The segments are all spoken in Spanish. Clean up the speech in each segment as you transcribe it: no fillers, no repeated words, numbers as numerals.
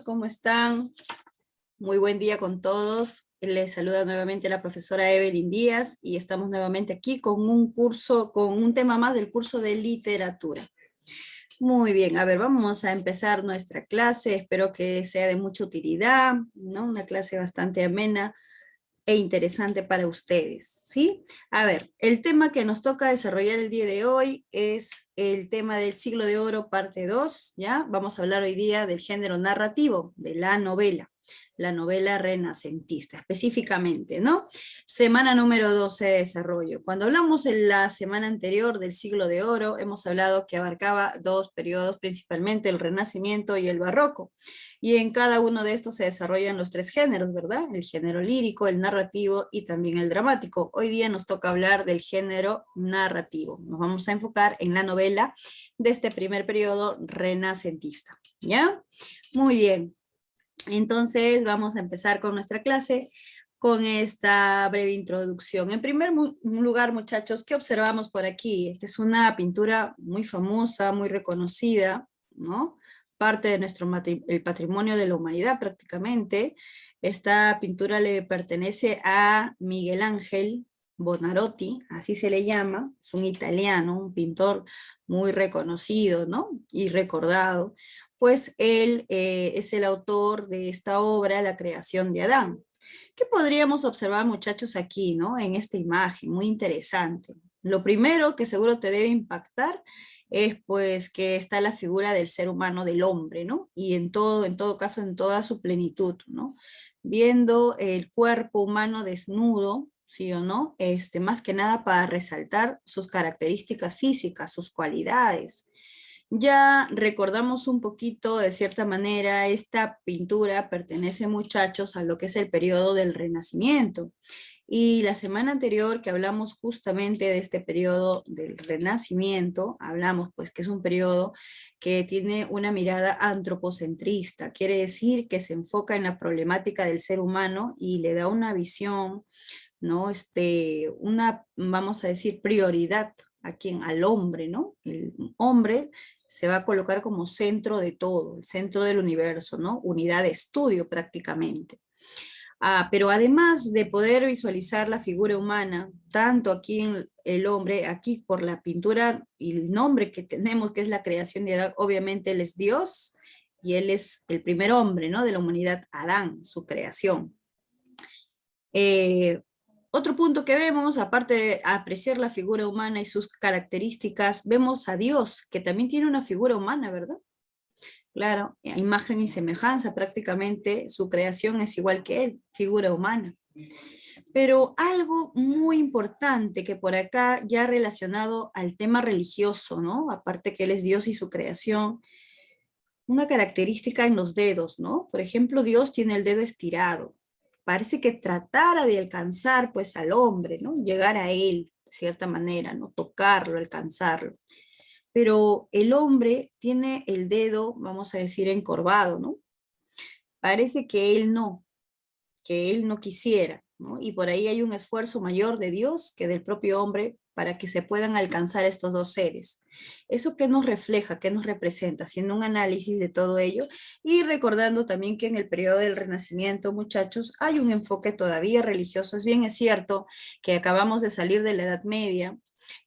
¿Cómo están? Muy buen día con todos. Les saluda nuevamente la profesora Evelyn Díaz y estamos nuevamente aquí con un curso, con un tema más del curso de literatura. Muy bien, a ver, vamos a empezar nuestra clase. Espero que sea de mucha utilidad, ¿no? Una clase bastante amena e interesante para ustedes, ¿sí? A ver, el tema que nos toca desarrollar el día de hoy es el tema del siglo de oro, parte 2, ¿ya? Vamos a hablar hoy día del género narrativo, de la novela renacentista, específicamente, ¿no? Semana número 12 de desarrollo. Cuando hablamos en la semana anterior del siglo de oro, hemos hablado que abarcaba dos periodos, principalmente el Renacimiento y el Barroco. Y en cada uno de estos se desarrollan los tres géneros, ¿verdad? El género lírico, el narrativo y también el dramático. Hoy día nos toca hablar del género narrativo. Nos vamos a enfocar en la novela de este primer periodo renacentista, ¿ya? Muy bien. Entonces vamos a empezar con nuestra clase con esta breve introducción. En primer lugar, muchachos, ¿qué observamos por aquí? Esta es una pintura muy famosa, muy reconocida, ¿no? Parte de nuestro el patrimonio de la humanidad prácticamente. Esta pintura le pertenece a Miguel Ángel Buonarroti, así se le llama, es un italiano, un pintor muy reconocido, ¿no? Y recordado, pues él es el autor de esta obra, La creación de Adán. ¿Qué podríamos observar, muchachos, aquí, ¿no? En esta imagen, muy interesante. Lo primero que seguro te debe impactar es pues que está la figura del ser humano, del hombre, ¿no? Y en todo caso, en toda su plenitud, ¿no? Viendo el cuerpo humano desnudo, ¿sí o no? Más que nada para resaltar sus características físicas, sus cualidades. Ya recordamos un poquito, de cierta manera, esta pintura pertenece, muchachos, a lo que es el periodo del Renacimiento. Y la semana anterior que hablamos justamente de este periodo del Renacimiento, hablamos pues que es un periodo que tiene una mirada antropocentrista, quiere decir que se enfoca en la problemática del ser humano y le da una visión, ¿no? Una, vamos a decir, prioridad a quien, al hombre, ¿no? El hombre se va a colocar como centro de todo, el centro del universo, ¿no? Unidad de estudio prácticamente. Pero además de poder visualizar la figura humana, tanto aquí en el hombre, aquí por la pintura y el nombre que tenemos, que es la creación de Adán, obviamente él es Dios y él es el primer hombre, ¿no? De la humanidad, Adán, su creación. Eh, Otro punto que vemos, aparte de apreciar la figura humana y sus características, vemos a Dios, que también tiene una figura humana, ¿verdad? Claro, a imagen y semejanza, prácticamente su creación es igual que él, figura humana. Pero algo muy importante que por acá ya relacionado al tema religioso, ¿no? Aparte que él es Dios y su creación, una característica en los dedos, ¿no? Por ejemplo, Dios tiene el dedo estirado. Parece que tratara de alcanzar pues al hombre, ¿no? Llegar a él, de cierta manera, ¿no? Tocarlo, alcanzarlo. Pero el hombre tiene el dedo, vamos a decir, encorvado, ¿no? Parece que él no quisiera, ¿no? Y por ahí hay un esfuerzo mayor de Dios que del propio hombre para que se puedan alcanzar estos dos seres. ¿Eso qué nos refleja, qué nos representa? Haciendo un análisis de todo ello y recordando también que en el periodo del Renacimiento, muchachos, hay un enfoque todavía religioso. Es bien, es cierto que acabamos de salir de la Edad Media,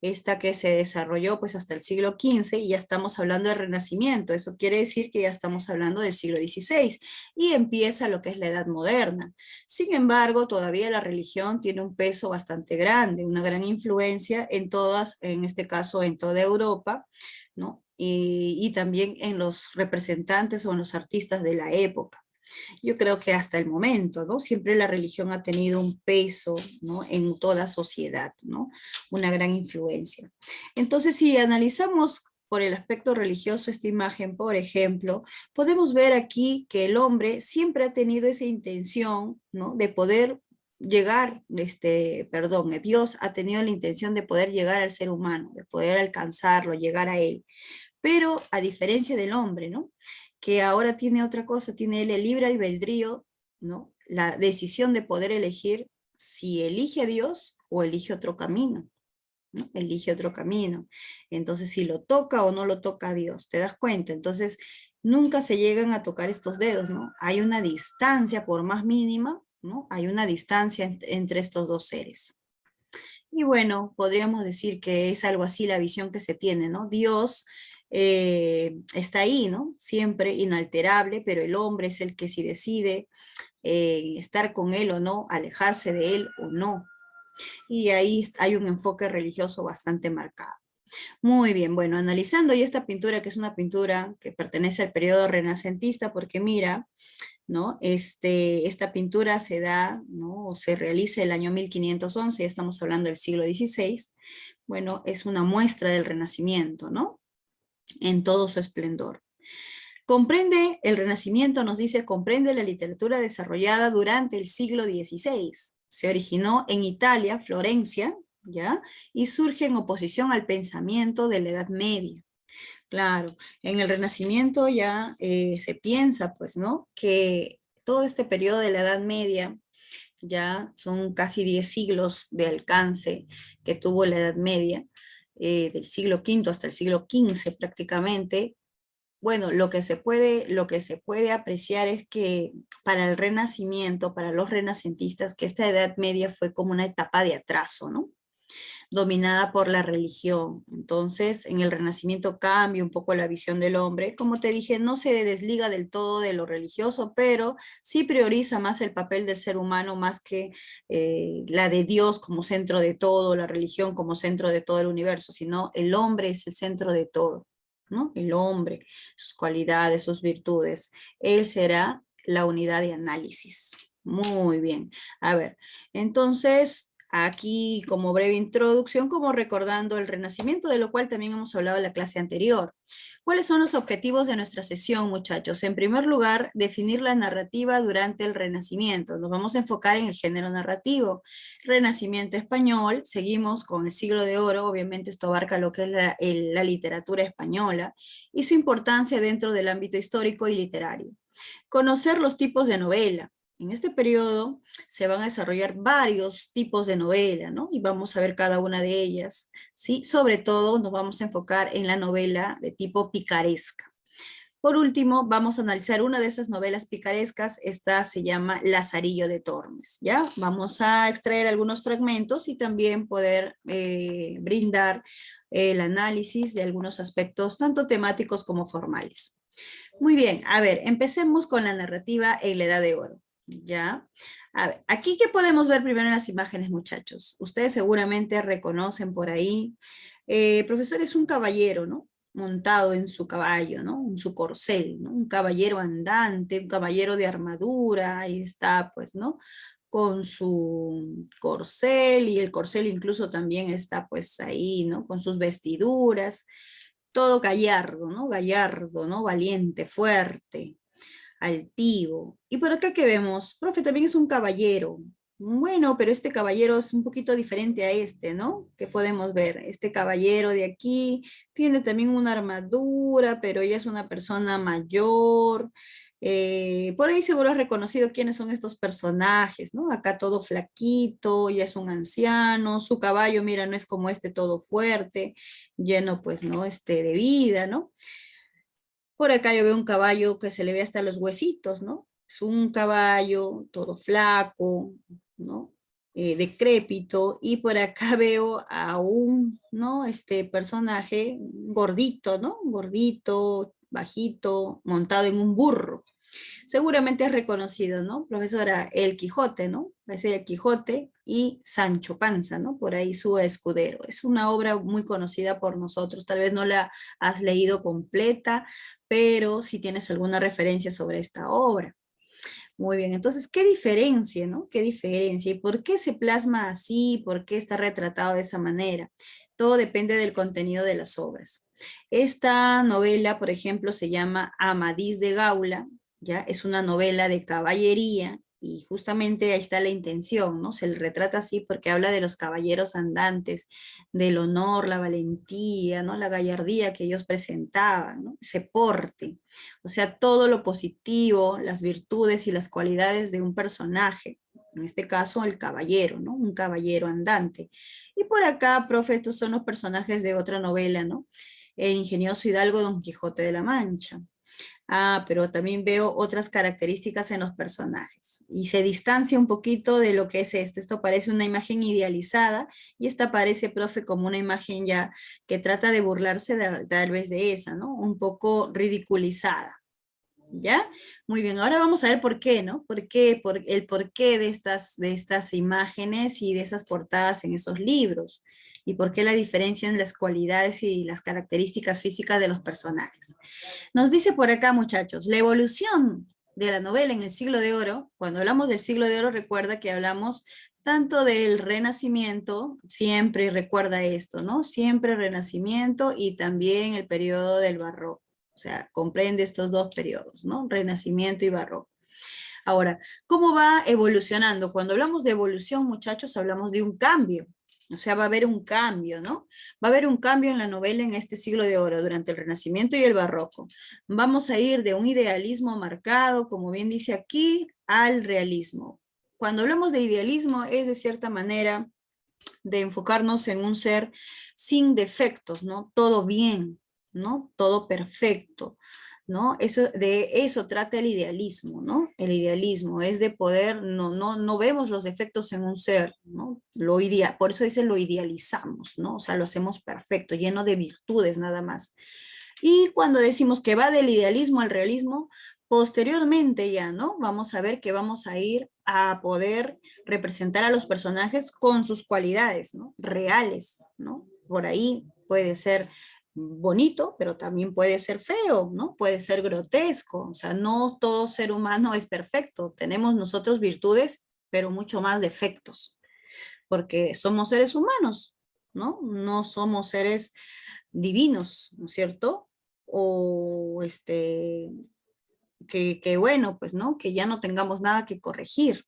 esta que se desarrolló pues hasta el siglo XV y ya estamos hablando de Renacimiento. Eso quiere decir que ya estamos hablando del siglo XVI y empieza lo que es la Edad Moderna. Sin embargo, todavía la religión tiene un peso bastante grande, una gran influencia en todas, en este caso en toda Europa, ¿no? Y también en los representantes o en los artistas de la época. Yo creo que hasta el momento, ¿no? Siempre la religión ha tenido un peso, ¿no? En toda sociedad, ¿no? Una gran influencia. Entonces, si analizamos por el aspecto religioso esta imagen, por ejemplo, podemos ver aquí que el hombre siempre ha tenido esa intención, ¿no? De poder llegar, Dios ha tenido la intención de poder llegar al ser humano, de poder alcanzarlo, llegar a él. Pero a diferencia del hombre, ¿no? Que ahora tiene otra cosa, tiene él el libre albedrío, ¿no? La decisión de poder elegir si elige a Dios o elige otro camino, ¿no? Elige otro camino. Entonces, si lo toca o no lo toca a Dios, ¿te das cuenta? Entonces, nunca se llegan a tocar estos dedos, ¿no? Hay una distancia, por más mínima, ¿no? Hay una distancia entre estos dos seres. Y bueno, podríamos decir que es algo así la visión que se tiene, ¿no? Dios está ahí, ¿no? Siempre inalterable, pero el hombre es el que sí decide estar con él o no, alejarse de él o no. Y ahí hay un enfoque religioso bastante marcado. Muy bien, bueno, analizando ya esta pintura, que es una pintura que pertenece al periodo renacentista, porque mira, ¿no? Esta pintura se da, ¿no? O se realiza el año 1511, ya estamos hablando del siglo XVI. Bueno, es una muestra del Renacimiento, ¿no? En todo su esplendor. Comprende, el Renacimiento nos dice, comprende la literatura desarrollada durante el siglo XVI. Se originó en Italia, Florencia, ¿ya? Y surge en oposición al pensamiento de la Edad Media. Claro, en el Renacimiento ya se piensa, pues, ¿no? Que todo este periodo de la Edad Media, ya son casi 10 siglos de alcance que tuvo la Edad Media, del siglo V hasta el siglo XV prácticamente. Bueno, lo que se puede apreciar es que para el Renacimiento, para los renacentistas, que esta Edad Media fue como una etapa de atraso, ¿no? Dominada por la religión. Entonces, en el Renacimiento cambia un poco la visión del hombre. Como te dije, no se desliga del todo de lo religioso, pero sí prioriza más el papel del ser humano más que la de Dios como centro de todo, la religión como centro de todo el universo, sino el hombre es el centro de todo, ¿no? El hombre, sus cualidades, sus virtudes. Él será la unidad de análisis. Muy bien. A ver, entonces, aquí como breve introducción, como recordando el Renacimiento, de lo cual también hemos hablado en la clase anterior. ¿Cuáles son los objetivos de nuestra sesión, muchachos? En primer lugar, definir la narrativa durante el Renacimiento. Nos vamos a enfocar en el género narrativo. Renacimiento español, seguimos con el siglo de oro, obviamente esto abarca lo que es la literatura española y su importancia dentro del ámbito histórico y literario. Conocer los tipos de novela. En este periodo se van a desarrollar varios tipos de novela, ¿no? Y vamos a ver cada una de ellas, ¿sí? Sobre todo nos vamos a enfocar en la novela de tipo picaresca. Por último, vamos a analizar una de esas novelas picarescas. Esta se llama Lazarillo de Tormes, ¿ya? Vamos a extraer algunos fragmentos y también poder brindar el análisis de algunos aspectos tanto temáticos como formales. Muy bien, a ver, empecemos con la narrativa en la Edad de Oro, ¿ya? A ver, aquí qué podemos ver primero en las imágenes, muchachos. Ustedes seguramente reconocen por ahí. Profesor, es un caballero, ¿no? Montado en su caballo, ¿no? En su corcel, ¿no? Un caballero andante, un caballero de armadura, ahí está, pues, ¿no? Con su corcel, y el corcel incluso también está, pues, ahí, ¿no? Con sus vestiduras, todo gallardo, ¿no? Valiente, fuerte, altivo. Y por acá que vemos, profe, también es un caballero. Bueno, pero este caballero es un poquito diferente a este, ¿no? Que podemos ver. Este caballero de aquí tiene también una armadura, pero ella es una persona mayor. Por ahí seguro has reconocido quiénes son estos personajes, ¿no? Acá todo flaquito, ya es un anciano, su caballo, mira, no es como este todo fuerte, lleno pues, ¿no? De vida, ¿no? Por acá yo veo un caballo que se le ve hasta los huesitos, ¿no? Es un caballo todo flaco, ¿no? Decrépito, y por acá veo a un, ¿no? Este personaje gordito, ¿no? Gordito, bajito, montado en un burro. Seguramente es reconocido, ¿no? Profesora, El Quijote, ¿no? Es El Quijote y Sancho Panza, ¿no? Por ahí su escudero. Es una obra muy conocida por nosotros. Tal vez no la has leído completa, pero si tienes alguna referencia sobre esta obra. Muy bien, entonces, ¿qué diferencia, no? ¿Qué diferencia? ¿Y por qué se plasma así? ¿Por qué está retratado de esa manera? Todo depende del contenido de las obras. Esta novela, por ejemplo, se llama Amadís de Gaula, ¿ya? Es una novela de caballería y justamente ahí está la intención, ¿no? Se le retrata así porque habla de los caballeros andantes, del honor, la valentía, ¿no? La gallardía que ellos presentaban, ¿no? Ese porte. O sea, todo lo positivo, las virtudes y las cualidades de un personaje. En este caso, el caballero, ¿no? Un caballero andante. Y por acá, profe, estos son los personajes de otra novela, ¿no? El ingenioso hidalgo Don Quijote de la Mancha. Ah, pero también veo otras características en los personajes. Y se distancia un poquito de lo que es esto. Esto parece una imagen idealizada y esta parece, profe, como una imagen ya que trata de burlarse tal vez de esa, ¿no? Un poco ridiculizada. ¿Ya? Muy bien, ahora vamos a ver por qué, ¿no? El porqué de estas imágenes y de esas portadas en esos libros, y por qué la diferencia en las cualidades y las características físicas de los personajes. Nos dice por acá, muchachos, la evolución de la novela en el Siglo de Oro. Cuando hablamos del Siglo de Oro, recuerda que hablamos tanto del Renacimiento, siempre recuerda esto, ¿no? Siempre Renacimiento y también el periodo del Barroco. O sea, comprende estos dos periodos, ¿no? Renacimiento y Barroco. Ahora, ¿cómo va evolucionando? Cuando hablamos de evolución, muchachos, hablamos de un cambio. O sea, va a haber un cambio, ¿no? Va a haber un cambio en la novela en este siglo de oro, durante el Renacimiento y el Barroco. Vamos a ir de un idealismo marcado, como bien dice aquí, al realismo. Cuando hablamos de idealismo es de cierta manera de enfocarnos en un ser sin defectos, ¿no? Todo bien, ¿no? Todo perfecto, ¿no? De eso trata el idealismo, ¿no? El idealismo es de poder, no vemos los defectos en un ser, ¿no? Por eso dice lo idealizamos, ¿no? O sea, lo hacemos perfecto, lleno de virtudes nada más. Y cuando decimos que va del idealismo al realismo, posteriormente ya, ¿no? Vamos a ver que vamos a ir a poder representar a los personajes con sus cualidades, ¿no? Reales, ¿no? Por ahí puede ser bonito, pero también puede ser feo, ¿no? Puede ser grotesco, o sea, no todo ser humano es perfecto, tenemos nosotros virtudes, pero mucho más defectos, porque somos seres humanos, ¿no? No somos seres divinos, ¿no es cierto? O que bueno, pues, ¿no? Que ya no tengamos nada que corregir,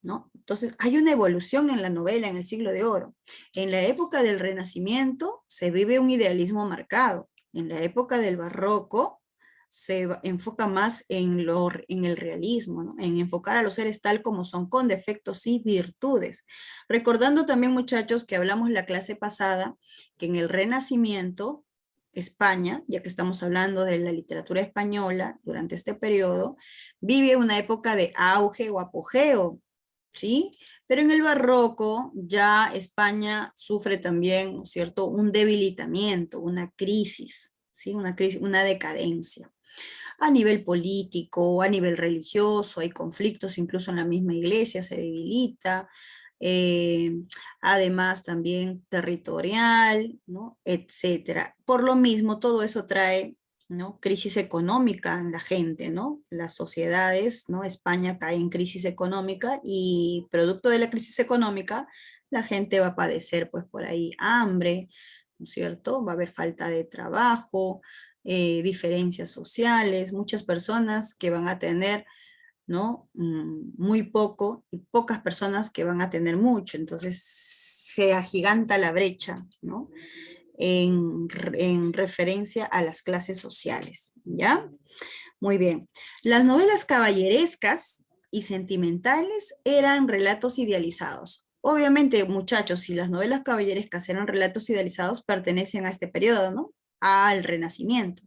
¿no? Entonces, hay una evolución en la novela en el siglo de oro. En la época del Renacimiento se vive un idealismo marcado. En la época del Barroco se enfoca más en el realismo, ¿no? En enfocar a los seres tal como son, con defectos y virtudes. Recordando también, muchachos, que hablamos la clase pasada, que en el Renacimiento, España, ya que estamos hablando de la literatura española durante este periodo, vive una época de auge o apogeo, ¿sí? Pero en el barroco ya España sufre también, ¿no es cierto?, un debilitamiento, una crisis, ¿sí? Una crisis, una decadencia. A nivel político, a nivel religioso, hay conflictos, incluso en la misma iglesia se debilita, eh, además también territorial, ¿no? Etcétera. Por lo mismo, todo eso trae, ¿no?, crisis económica en la gente, ¿no? Las sociedades, ¿no? España cae en crisis económica y producto de la crisis económica, la gente va a padecer, pues, por ahí hambre, ¿no es cierto? Va a haber falta de trabajo, diferencias sociales, muchas personas que van a tener, ¿no? Muy poco y pocas personas que van a tener mucho. Entonces se agiganta la brecha, ¿no? En referencia a las clases sociales, ¿ya? Muy bien. Las novelas caballerescas y sentimentales eran relatos idealizados. Obviamente, muchachos, si las novelas caballerescas eran relatos idealizados, pertenecen a este periodo, ¿no? Al Renacimiento.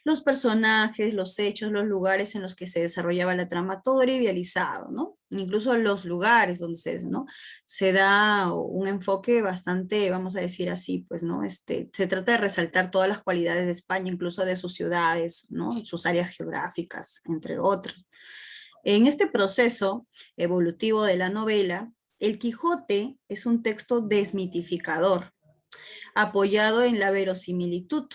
Los personajes, los hechos, los lugares en los que se desarrollaba la trama, todo era idealizado, ¿no? Incluso los lugares donde ¿no?, se da un enfoque bastante, vamos a decir así, pues, ¿no? Se trata de resaltar todas las cualidades de España, incluso de sus ciudades, ¿no? Sus áreas geográficas, entre otros. En este proceso evolutivo de la novela, El Quijote es un texto desmitificador, apoyado en la verosimilitud.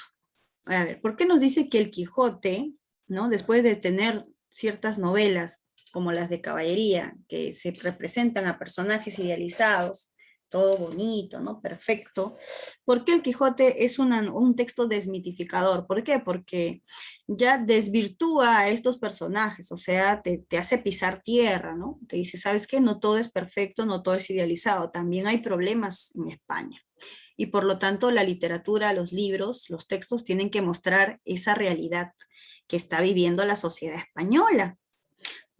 A ver, ¿por qué nos dice que el Quijote, ¿no?, después de tener ciertas novelas como las de caballería, que se representan a personajes idealizados, todo bonito, ¿no?, perfecto, ¿por qué el Quijote es un texto desmitificador? ¿Por qué? Porque ya desvirtúa a estos personajes, o sea, te hace pisar tierra, ¿no? Te dice, ¿sabes qué? No todo es perfecto, no todo es idealizado, también hay problemas en España. Y por lo tanto la literatura, los libros, los textos tienen que mostrar esa realidad que está viviendo la sociedad española.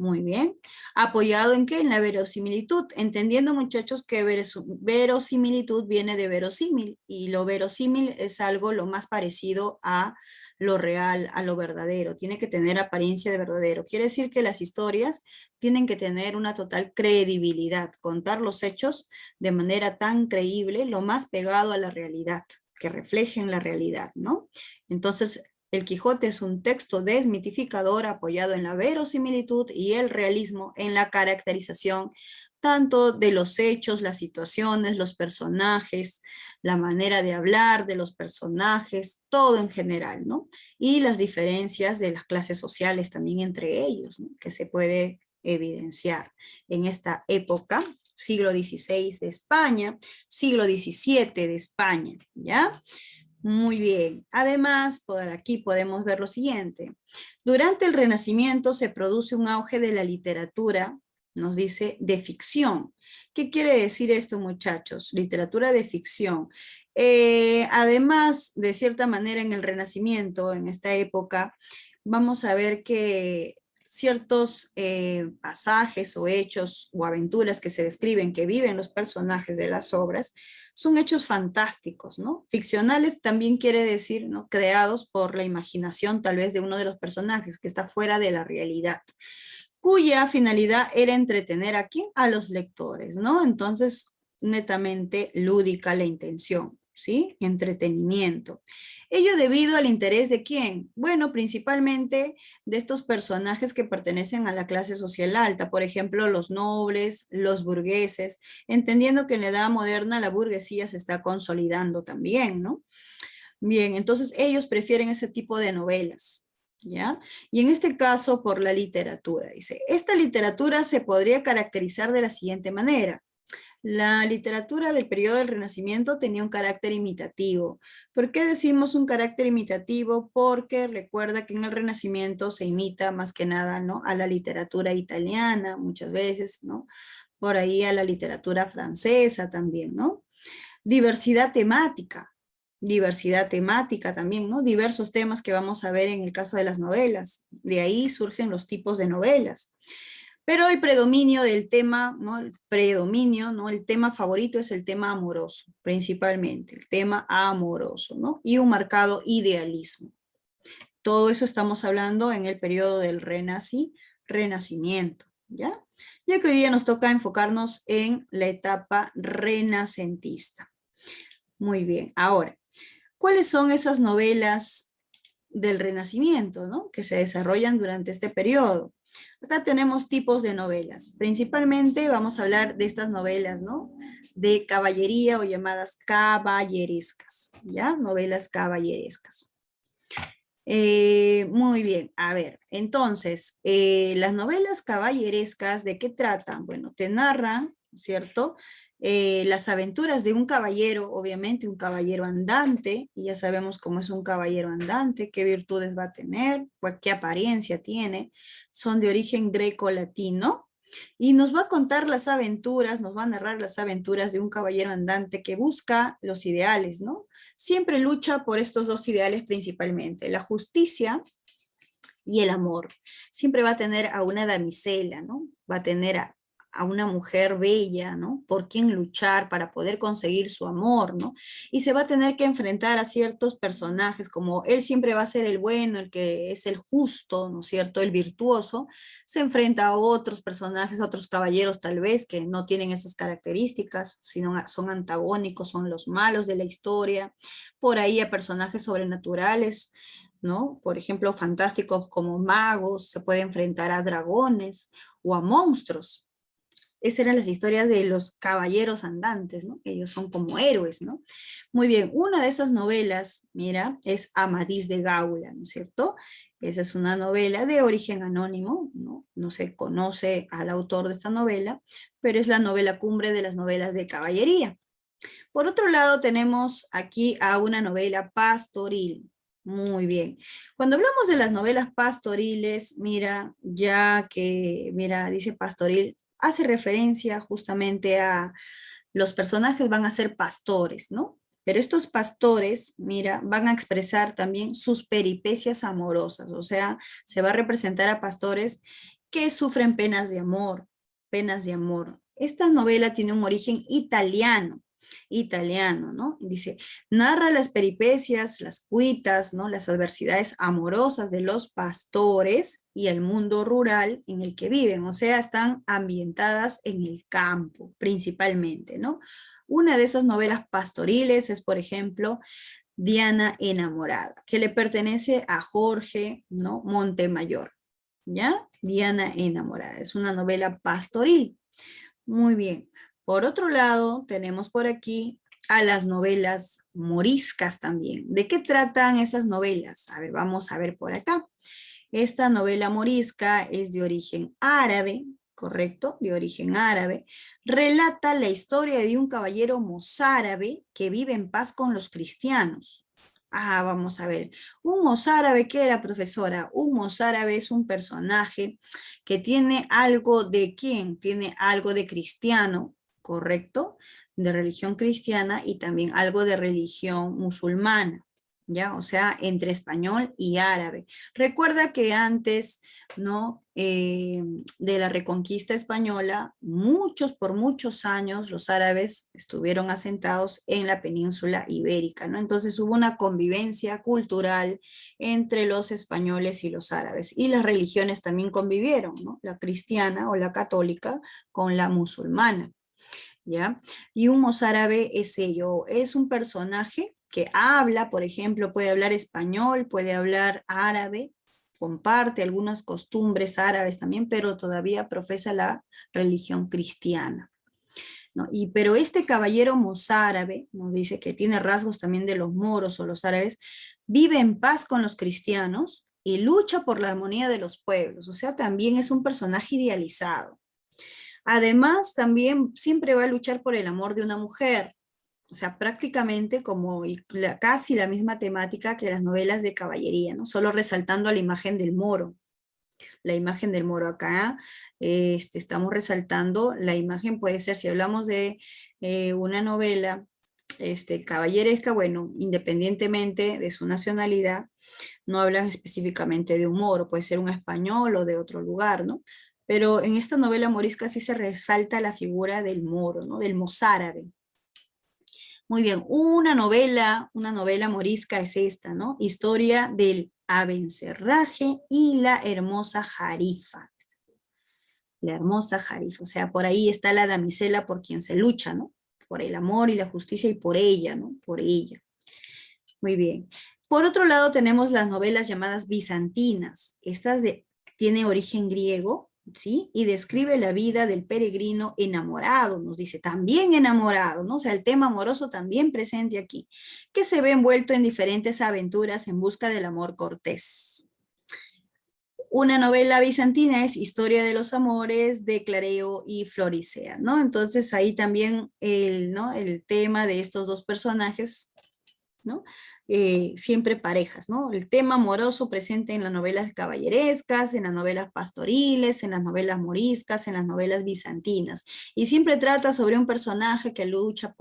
Muy bien. ¿Apoyado en qué? En la verosimilitud. Entendiendo, muchachos, que verosimilitud viene de verosímil y lo verosímil es algo lo más parecido a lo real, a lo verdadero. Tiene que tener apariencia de verdadero. Quiere decir que las historias tienen que tener una total credibilidad, contar los hechos de manera tan creíble, lo más pegado a la realidad, que reflejen la realidad, ¿no? Entonces, el Quijote es un texto desmitificador apoyado en la verosimilitud y el realismo en la caracterización tanto de los hechos, las situaciones, los personajes, la manera de hablar de los personajes, todo en general, ¿no? Y las diferencias de las clases sociales también entre ellos, ¿no? Que se puede evidenciar en esta época, siglo XVI de España, siglo XVII de España, ¿ya? Muy bien. Además, por aquí podemos ver lo siguiente. Durante el Renacimiento se produce un auge de la literatura, nos dice, de ficción. ¿Qué quiere decir esto, muchachos? Literatura de ficción. Además, de cierta manera, en el Renacimiento, en esta época, vamos a ver que ciertos pasajes o hechos o aventuras que se describen, que viven los personajes de las obras, son hechos fantásticos, ¿no? Ficcionales también quiere decir, ¿no? Creados por la imaginación tal vez de uno de los personajes que está fuera de la realidad, cuya finalidad era entretener a quién, a los lectores, ¿no? Entonces, netamente lúdica la intención, ¿sí? Entretenimiento. Ello debido al interés de quién? Bueno, principalmente de estos personajes que pertenecen a la clase social alta, por ejemplo, los nobles, los burgueses, entendiendo que en la edad moderna la burguesía se está consolidando también, ¿no? Bien, entonces ellos prefieren ese tipo de novelas, ¿ya? Y en este caso por la literatura. Dice, esta literatura se podría caracterizar de la siguiente manera. La literatura del periodo del Renacimiento tenía un carácter imitativo. ¿Por qué decimos un carácter imitativo? Porque recuerda que en el Renacimiento se imita más que nada, ¿no? A la literatura italiana muchas veces, ¿no? Por ahí a la literatura francesa también, ¿no? Diversidad temática también, ¿no? Diversos temas que vamos a ver en el caso de las novelas. De ahí surgen los tipos de novelas. Pero el predominio del tema, ¿no? El predominio, ¿no? El tema favorito es el tema amoroso, principalmente, el tema amoroso, ¿no? Y un marcado idealismo. Todo eso estamos hablando en el periodo del Renacimiento, ¿ya? Ya que hoy día nos toca enfocarnos en la etapa renacentista. Muy bien, ahora, ¿cuáles son esas novelas del Renacimiento, ¿no? Que se desarrollan durante este periodo? Acá tenemos tipos de novelas. Principalmente vamos a hablar de estas novelas, ¿no? De caballería o llamadas caballerescas, ¿ya? Novelas caballerescas. Muy bien, a ver, entonces, las novelas caballerescas, ¿de qué tratan? Bueno, te narran, ¿cierto? Las aventuras de un caballero, obviamente un caballero andante, y ya sabemos cómo es un caballero andante, qué virtudes va a tener, qué apariencia tiene, son de origen greco-latino, y nos va a contar las aventuras, nos va a narrar las aventuras de un caballero andante que busca los ideales, ¿no? Siempre lucha por estos dos ideales principalmente, la justicia y el amor. Siempre va a tener a una damisela, ¿no? Va a tener a una mujer bella, ¿no? Por quien luchar para poder conseguir su amor, ¿no? Y se va a tener que enfrentar a ciertos personajes, como él siempre va a ser el bueno, el que es el justo, ¿no es cierto? El virtuoso, se enfrenta a otros personajes, a otros caballeros tal vez, que no tienen esas características, sino son antagónicos, son los malos de la historia, por ahí a personajes sobrenaturales, ¿no? Por ejemplo, fantásticos como magos, se puede enfrentar a dragones o a monstruos. Esas eran las historias de los caballeros andantes, ¿no? Ellos son como héroes, ¿no? Muy bien, una de esas novelas, mira, es Amadís de Gaula, ¿no es cierto? Esa es una novela de origen anónimo, ¿no? No se conoce al autor de esta novela, pero es la novela cumbre de las novelas de caballería. Por otro lado, tenemos aquí a una novela pastoril. Muy bien. Cuando hablamos de las novelas pastoriles, mira, ya que, mira, dice pastoril, hace referencia justamente a los personajes van a ser pastores, ¿no? Pero estos pastores, mira, van a expresar también sus peripecias amorosas, o sea, se va a representar a pastores que sufren penas de amor, penas de amor. Esta novela tiene un origen italiano, ¿no? Dice, narra las peripecias, las cuitas, ¿no? Las adversidades amorosas de los pastores y el mundo rural en el que viven, o sea, están ambientadas en el campo, principalmente, ¿no? Una de esas novelas pastoriles es, por ejemplo, Diana enamorada, que le pertenece a Jorge, ¿no? Montemayor, ¿ya? Diana enamorada, es una novela pastoril. Muy bien. Por otro lado, tenemos por aquí a las novelas moriscas también. ¿De qué tratan esas novelas? A ver, vamos a ver por acá. Esta novela morisca es de origen árabe, ¿correcto? De origen árabe. Relata la historia de un caballero mozárabe que vive en paz con los cristianos. Ah, vamos a ver. Un mozárabe, ¿qué era, profesora? Un mozárabe es un personaje que tiene algo de quién, tiene algo de cristiano, ¿correcto? De religión cristiana y también algo de religión musulmana, ¿ya? O sea, entre español y árabe. Recuerda que antes, ¿no? De la reconquista española, por muchos años, los árabes estuvieron asentados en la península ibérica, ¿no? Entonces hubo una convivencia cultural entre los españoles y los árabes. Y las religiones también convivieron, ¿no? La cristiana o la católica con la musulmana, ¿ya? Y un mozárabe es ello, es un personaje que habla, por ejemplo, puede hablar español, puede hablar árabe, comparte algunas costumbres árabes también, pero todavía profesa la religión cristiana, ¿no? Pero este caballero mozárabe, nos dice que tiene rasgos también de los moros o los árabes, vive en paz con los cristianos y lucha por la armonía de los pueblos, o sea, también es un personaje idealizado. Además, también siempre va a luchar por el amor de una mujer, o sea, prácticamente como casi la misma temática que las novelas de caballería, ¿no? Solo resaltando la imagen del moro. La imagen del moro acá, estamos resaltando la imagen, puede ser, si hablamos de una novela caballeresca, bueno, independientemente de su nacionalidad, no hablan específicamente de un moro, puede ser un español o de otro lugar, ¿no? Pero en esta novela morisca sí se resalta la figura del moro, ¿no? Del mozárabe. Muy bien, una novela morisca es esta, ¿no? Historia del Abencerraje y la hermosa Jarifa. La hermosa Jarifa, o sea, por ahí está la damisela por quien se lucha, ¿no? Por el amor y la justicia y por ella, ¿no? Por ella. Muy bien. Por otro lado tenemos las novelas llamadas bizantinas. Tiene origen griego, ¿sí? Y describe la vida del peregrino enamorado, nos dice, también enamorado, ¿no? O sea, el tema amoroso también presente aquí, que se ve envuelto en diferentes aventuras en busca del amor cortés. Una novela bizantina es Historia de los Amores de Clareo y Floricea, ¿no? Entonces ahí también ¿no? El tema de estos dos personajes, ¿no? Siempre parejas, ¿no? El tema amoroso presente en las novelas caballerescas, en las novelas pastoriles, en las novelas moriscas, en las novelas bizantinas. Y siempre trata sobre un personaje que lucha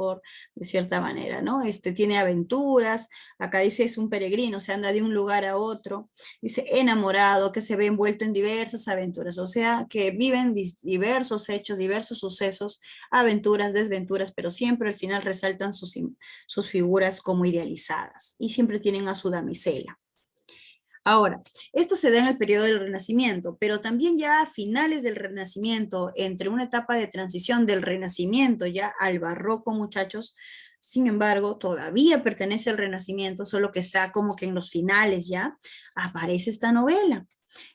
de cierta manera, ¿no? Tiene aventuras, acá dice es un peregrino, se anda de un lugar a otro, dice enamorado, que se ve envuelto en diversas aventuras, o sea, que viven diversos hechos, diversos sucesos, aventuras, desventuras, pero siempre al final resaltan sus figuras como idealizadas y siempre tienen a su damisela. Ahora, esto se da en el periodo del Renacimiento, pero también ya a finales del Renacimiento, entre una etapa de transición del Renacimiento ya al Barroco, muchachos, sin embargo, todavía pertenece al Renacimiento, solo que está como que en los finales ya, aparece esta novela.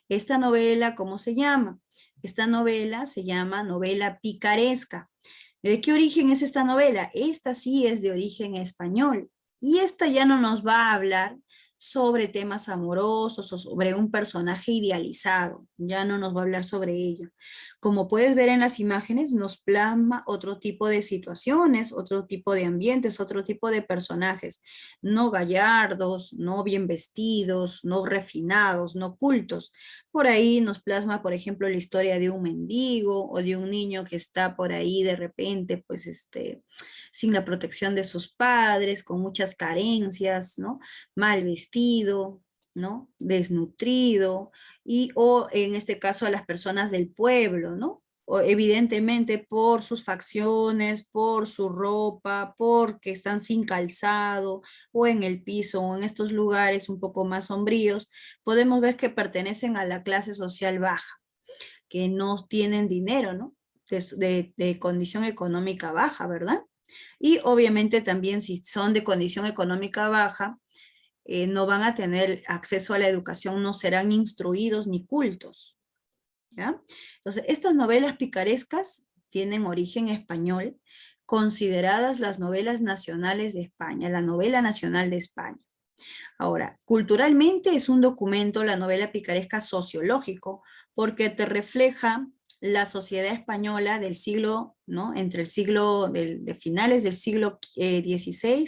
Esta novela, ¿cómo se llama? Esta novela se llama novela picaresca. ¿De qué origen es esta novela? Esta sí es de origen español. Y esta ya no nos va a hablar sobre temas amorosos o sobre un personaje idealizado. Ya no nos va a hablar sobre ello. Como puedes ver en las imágenes, nos plasma otro tipo de situaciones, otro tipo de ambientes, otro tipo de personajes. No gallardos, no bien vestidos, no refinados, no cultos. Por ahí nos plasma, por ejemplo, la historia de un mendigo o de un niño que está por ahí de repente, pues, sin la protección de sus padres, con muchas carencias, ¿no? Mal vestido, ¿no? Desnutrido, o en este caso a las personas del pueblo, ¿no? O evidentemente por sus facciones, por su ropa, porque están sin calzado o en el piso o en estos lugares un poco más sombríos, podemos ver que pertenecen a la clase social baja, que no tienen dinero, ¿no? De condición económica baja, ¿verdad? Y obviamente también si son de condición económica baja, no van a tener acceso a la educación, no serán instruidos ni cultos, ¿ya? Entonces, estas novelas picarescas tienen origen español, consideradas las novelas nacionales de España, la novela nacional de España. Ahora, culturalmente es un documento, la novela picaresca, sociológico, porque te refleja la sociedad española del siglo, ¿no? Entre el siglo, de finales del siglo XVI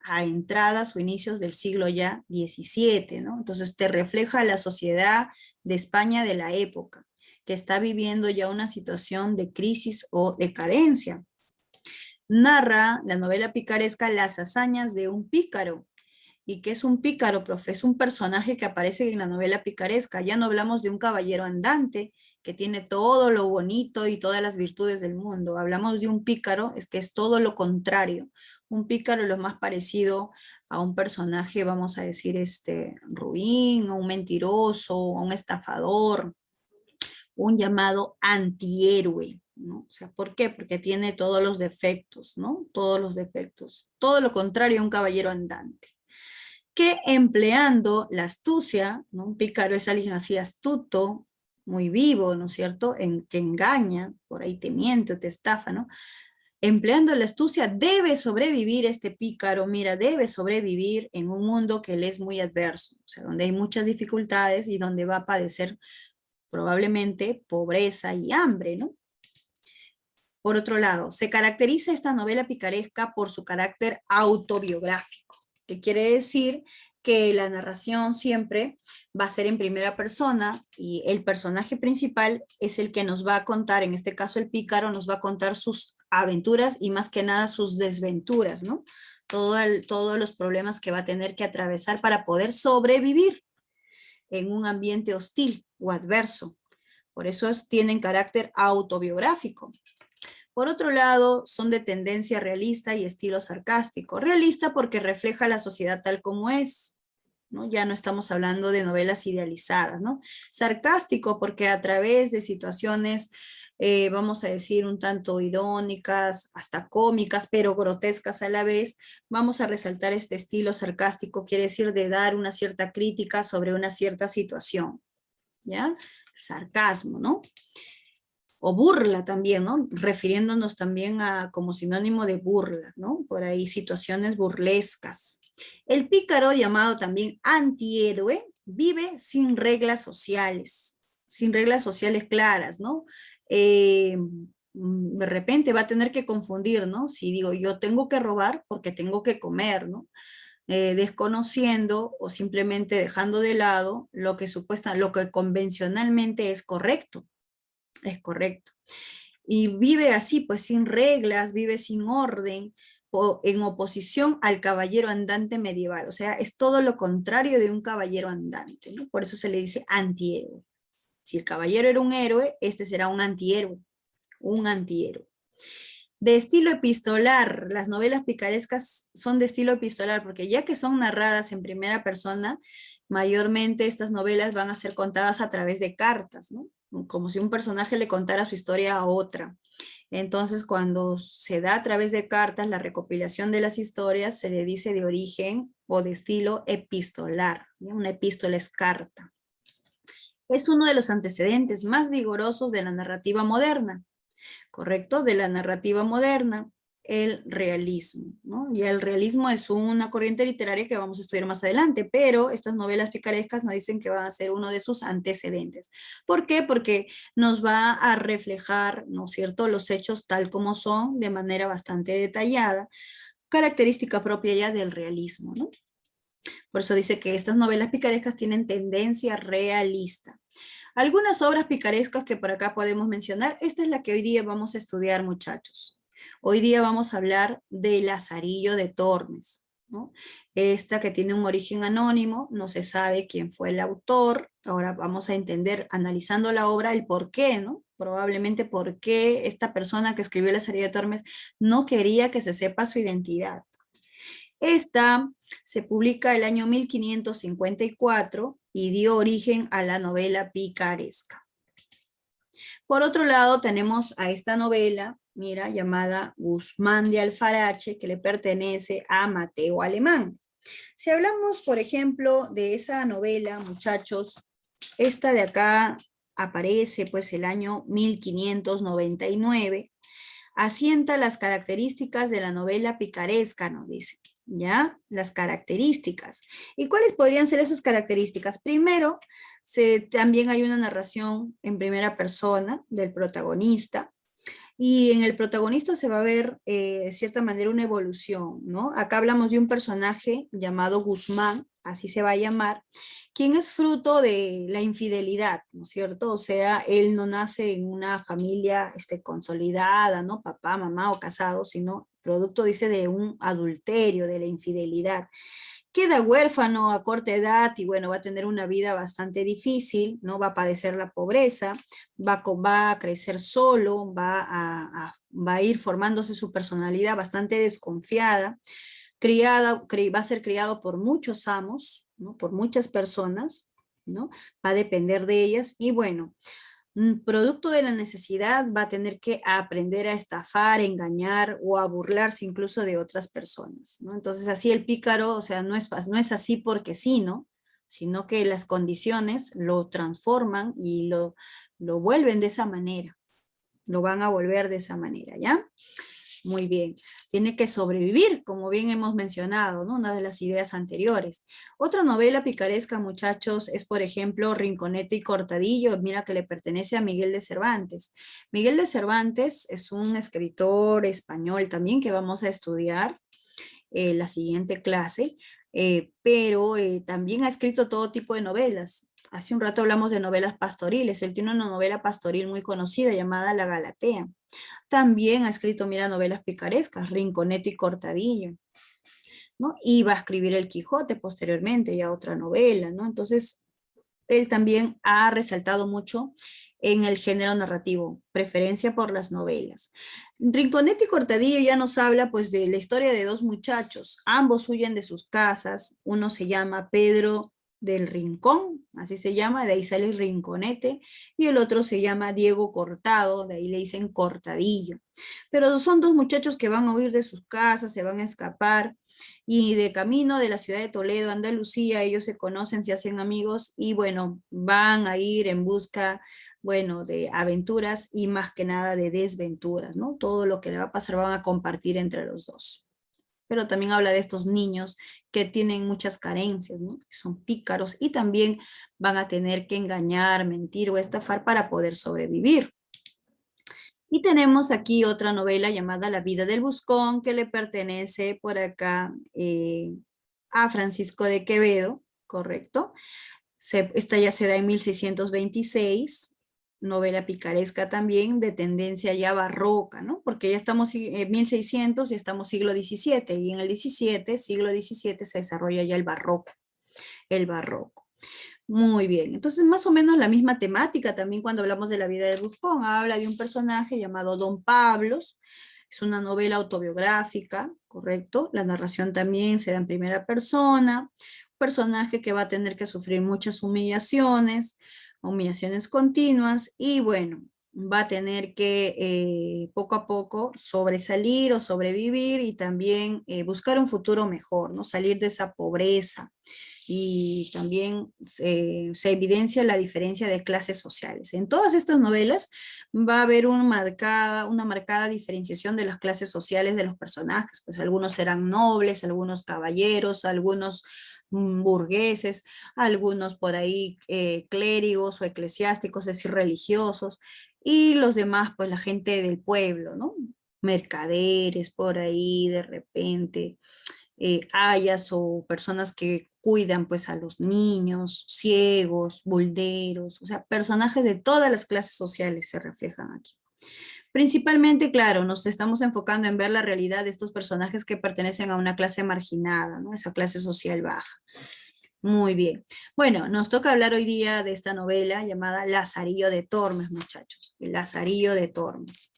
a entradas o inicios del siglo ya XVII, ¿no? Entonces te refleja la sociedad de España de la época, que está viviendo ya una situación de crisis o decadencia. Narra la novela picaresca las hazañas de un pícaro. ¿Y qué es un pícaro, profe? Es un personaje que aparece en la novela picaresca. Ya no hablamos de un caballero andante que tiene todo lo bonito y todas las virtudes del mundo. Hablamos de un pícaro, es que es todo lo contrario. Un pícaro es lo más parecido a un personaje, vamos a decir, ruin, a un mentiroso, a un estafador, un llamado antihéroe, ¿no? O sea, ¿por qué? Porque tiene todos los defectos, ¿no? Todos los defectos. Todo lo contrario a un caballero andante. Que empleando la astucia, ¿no? Un pícaro es alguien así astuto, muy vivo, ¿no es cierto? Que engaña, por ahí te miente o te estafa, ¿no? Empleando la astucia debe sobrevivir este pícaro, mira, debe sobrevivir en un mundo que le es muy adverso, o sea, donde hay muchas dificultades y donde va a padecer probablemente pobreza y hambre, ¿no? Por otro lado, se caracteriza esta novela picaresca por su carácter autobiográfico, que quiere decir que la narración siempre va a ser en primera persona y el personaje principal es el que nos va a contar, en este caso el pícaro nos va a contar sus aventuras y más que nada sus desventuras, ¿no? Todos los problemas que va a tener que atravesar para poder sobrevivir en un ambiente hostil o adverso. Por eso tienen carácter autobiográfico. Por otro lado, son de tendencia realista y estilo sarcástico. Realista porque refleja la sociedad tal como es, ¿no? Ya no estamos hablando de novelas idealizadas, ¿no? Sarcástico porque a través de situaciones, vamos a decir, un tanto irónicas, hasta cómicas, pero grotescas a la vez, vamos a resaltar este estilo sarcástico, quiere decir de dar una cierta crítica sobre una cierta situación, ¿ya? Sarcasmo, ¿no? O burla también, ¿no? Refiriéndonos también a como sinónimo de burla, ¿no? Por ahí situaciones burlescas. El pícaro, llamado también antihéroe, vive sin reglas sociales claras, ¿no? De repente va a tener que confundir, ¿no? Si digo, yo tengo que robar porque tengo que comer, ¿no? Desconociendo o simplemente dejando de lado lo lo que convencionalmente es correcto. Es correcto. Y vive así, pues sin reglas, vive sin orden, en oposición al caballero andante medieval. O sea, es todo lo contrario de un caballero andante, ¿no? Por eso se le dice antihéroe. Si el caballero era un héroe, este será un antihéroe, un antihéroe. De estilo epistolar, las novelas picarescas son de estilo epistolar, porque ya que son narradas en primera persona, mayormente estas novelas van a ser contadas a través de cartas, ¿no? Como si un personaje le contara su historia a otra. Entonces, cuando se da a través de cartas la recopilación de las historias, se le dice de origen o de estilo epistolar, ¿no? Una epístola es carta. Es uno de los antecedentes más vigorosos de la narrativa moderna. ¿Correcto? De la narrativa moderna, el realismo, ¿no? Y el realismo es una corriente literaria que vamos a estudiar más adelante, pero estas novelas picarescas nos dicen que van a ser uno de sus antecedentes. ¿Por qué? Porque nos va a reflejar, ¿no es cierto?, los hechos tal como son, de manera bastante detallada, característica propia ya del realismo, ¿no? Por eso dice que estas novelas picarescas tienen tendencia realista. Algunas obras picarescas que por acá podemos mencionar, esta es la que hoy día vamos a estudiar, muchachos. Hoy día vamos a hablar de Lazarillo de Tormes, ¿no? Esta que tiene un origen anónimo, no se sabe quién fue el autor. Ahora vamos a entender, analizando la obra, el por qué, ¿no? Probablemente por qué esta persona que escribió La salida de Tormes no quería que se sepa su identidad. Esta se publica el año 1554 y dio origen a la novela picaresca. Por otro lado, tenemos a esta novela, mira, llamada Guzmán de Alfarache, que le pertenece a Mateo Alemán. Si hablamos, por ejemplo, de esa novela, muchachos, esta de acá aparece pues el año 1599, asienta las características de la novela picaresca, nos dice, ¿ya? Las características. ¿Y cuáles podrían ser esas características? Primero, también hay una narración en primera persona del protagonista, y en el protagonista se va a ver, de cierta manera, una evolución, ¿no? Acá hablamos de un personaje llamado Guzmán, así se va a llamar, quien es fruto de la infidelidad, ¿no es cierto? O sea, él no nace en una familia consolidada, ¿no? Papá, mamá o casado, sino producto, dice, de un adulterio, de la infidelidad. Queda huérfano a corta edad y bueno, va a tener una vida bastante difícil, ¿no? Va a padecer la pobreza, va a crecer solo, va a ir formándose su personalidad bastante desconfiada, va a ser criado por muchos amos, ¿no? Por muchas personas, ¿no? Va a depender de ellas y bueno, producto de la necesidad va a tener que aprender a estafar, engañar o a burlarse incluso de otras personas, ¿no? Entonces así el pícaro, o sea, no es así porque sí, ¿no? Sino que las condiciones lo transforman y lo vuelven de esa manera, lo van a volver de esa manera, ¿ya? Muy bien. Tiene que sobrevivir, como bien hemos mencionado, ¿no? Una de las ideas anteriores. Otra novela picaresca, muchachos, es, por ejemplo, Rinconete y Cortadillo. Mira que le pertenece a Miguel de Cervantes. Miguel de Cervantes es un escritor español también que vamos a estudiar la siguiente clase, pero también ha escrito todo tipo de novelas. Hace un rato hablamos de novelas pastoriles. Él tiene una novela pastoril muy conocida llamada La Galatea. También ha escrito, mira, novelas picarescas, Rinconete y Cortadillo, ¿no? Y va a escribir El Quijote posteriormente, ya otra novela, ¿no? Entonces, él también ha resaltado mucho en el género narrativo, preferencia por las novelas. Rinconete y Cortadillo ya nos habla pues de la historia de dos muchachos, ambos huyen de sus casas, uno se llama Pedro del Rincón, así se llama, de ahí sale el Rinconete, y el otro se llama Diego Cortado, de ahí le dicen Cortadillo. Pero son dos muchachos que van a huir de sus casas, se van a escapar, y de camino de la ciudad de Toledo a Andalucía, ellos se conocen, se hacen amigos y bueno, van a ir en busca, bueno, de aventuras y más que nada de desventuras, ¿no? Todo lo que le va a pasar van a compartir entre los dos. Pero también habla de estos niños que tienen muchas carencias, ¿no? Que son pícaros y también van a tener que engañar, mentir o estafar para poder sobrevivir. Y tenemos aquí otra novela llamada La vida del buscón, que le pertenece por acá a Francisco de Quevedo, ¿correcto? Esta ya se da en 1626, novela picaresca también, de tendencia ya barroca, ¿no? Porque ya estamos en 1600 y estamos siglo XVII, y en el siglo XVII se desarrolla ya el barroco, el barroco. Muy bien, entonces más o menos la misma temática también cuando hablamos de la vida de Buscón. Habla de un personaje llamado Don Pablos, es una novela autobiográfica, ¿correcto? La narración también se da en primera persona, un personaje que va a tener que sufrir muchas humillaciones, humillaciones continuas y bueno, va a tener que poco a poco sobresalir o sobrevivir y también buscar un futuro mejor, ¿no? Salir de esa pobreza y también se evidencia la diferencia de clases sociales. En todas estas novelas va a haber una marcada diferenciación de las clases sociales de los personajes, pues algunos serán nobles, algunos caballeros, algunos burgueses, algunos por ahí clérigos o eclesiásticos, es decir, religiosos, y los demás, pues la gente del pueblo, ¿no? Mercaderes por ahí de repente, ayas o personas que cuidan pues a los niños, ciegos, bulderos, o sea, personajes de todas las clases sociales se reflejan aquí. Principalmente, claro, nos estamos enfocando en ver la realidad de estos personajes que pertenecen a una clase marginada, ¿no? Esa clase social baja. Muy bien. Bueno, nos toca hablar hoy día de esta novela llamada Lazarillo de Tormes, muchachos. El Lazarillo de Tormes.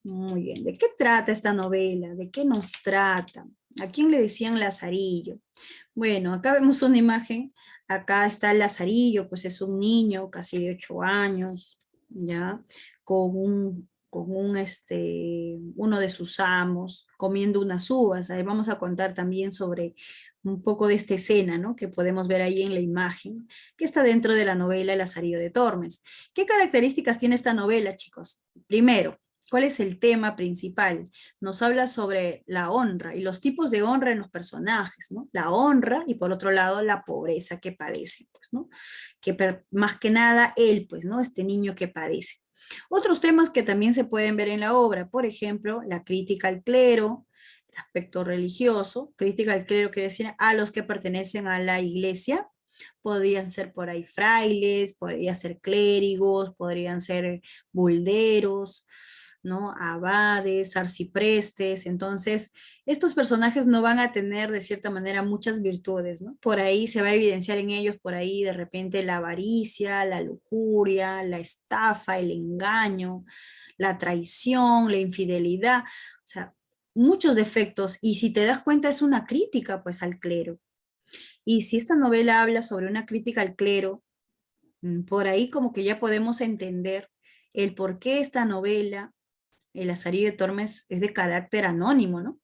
Muy bien. ¿De qué trata esta novela? ¿De qué nos trata? ¿A quién le decían Lazarillo? Bueno, acá vemos una imagen. Acá está el Lazarillo, pues es un niño casi de 8 años, ¿ya? Uno de sus amos, comiendo unas uvas. Ahí vamos a contar también sobre un poco de esta escena, ¿no? Que podemos ver ahí en la imagen, que está dentro de la novela El Lazarillo de Tormes. ¿Qué características tiene esta novela, chicos? Primero, ¿cuál es el tema principal? Nos habla sobre la honra y los tipos de honra en los personajes, ¿no? La honra y por otro lado la pobreza que padece, pues, ¿no? Más que nada él, pues, ¿no? Este niño que padece. Otros temas que también se pueden ver en la obra, por ejemplo, la crítica al clero, el aspecto religioso. Crítica al clero quiere decir a los que pertenecen a la iglesia. Podrían ser por ahí frailes, podrían ser clérigos, podrían ser bulderos, ¿no? Abades, arciprestes. Entonces, estos personajes no van a tener de cierta manera muchas virtudes, ¿no? Por ahí se va a evidenciar en ellos, por ahí de repente la avaricia, la lujuria, la estafa, el engaño, la traición, la infidelidad, o sea, muchos defectos. Y si te das cuenta es una crítica pues al clero. Y si esta novela habla sobre una crítica al clero, por ahí como que ya podemos entender el por qué esta novela, El Lazarillo de Tormes, es de carácter anónimo, ¿no?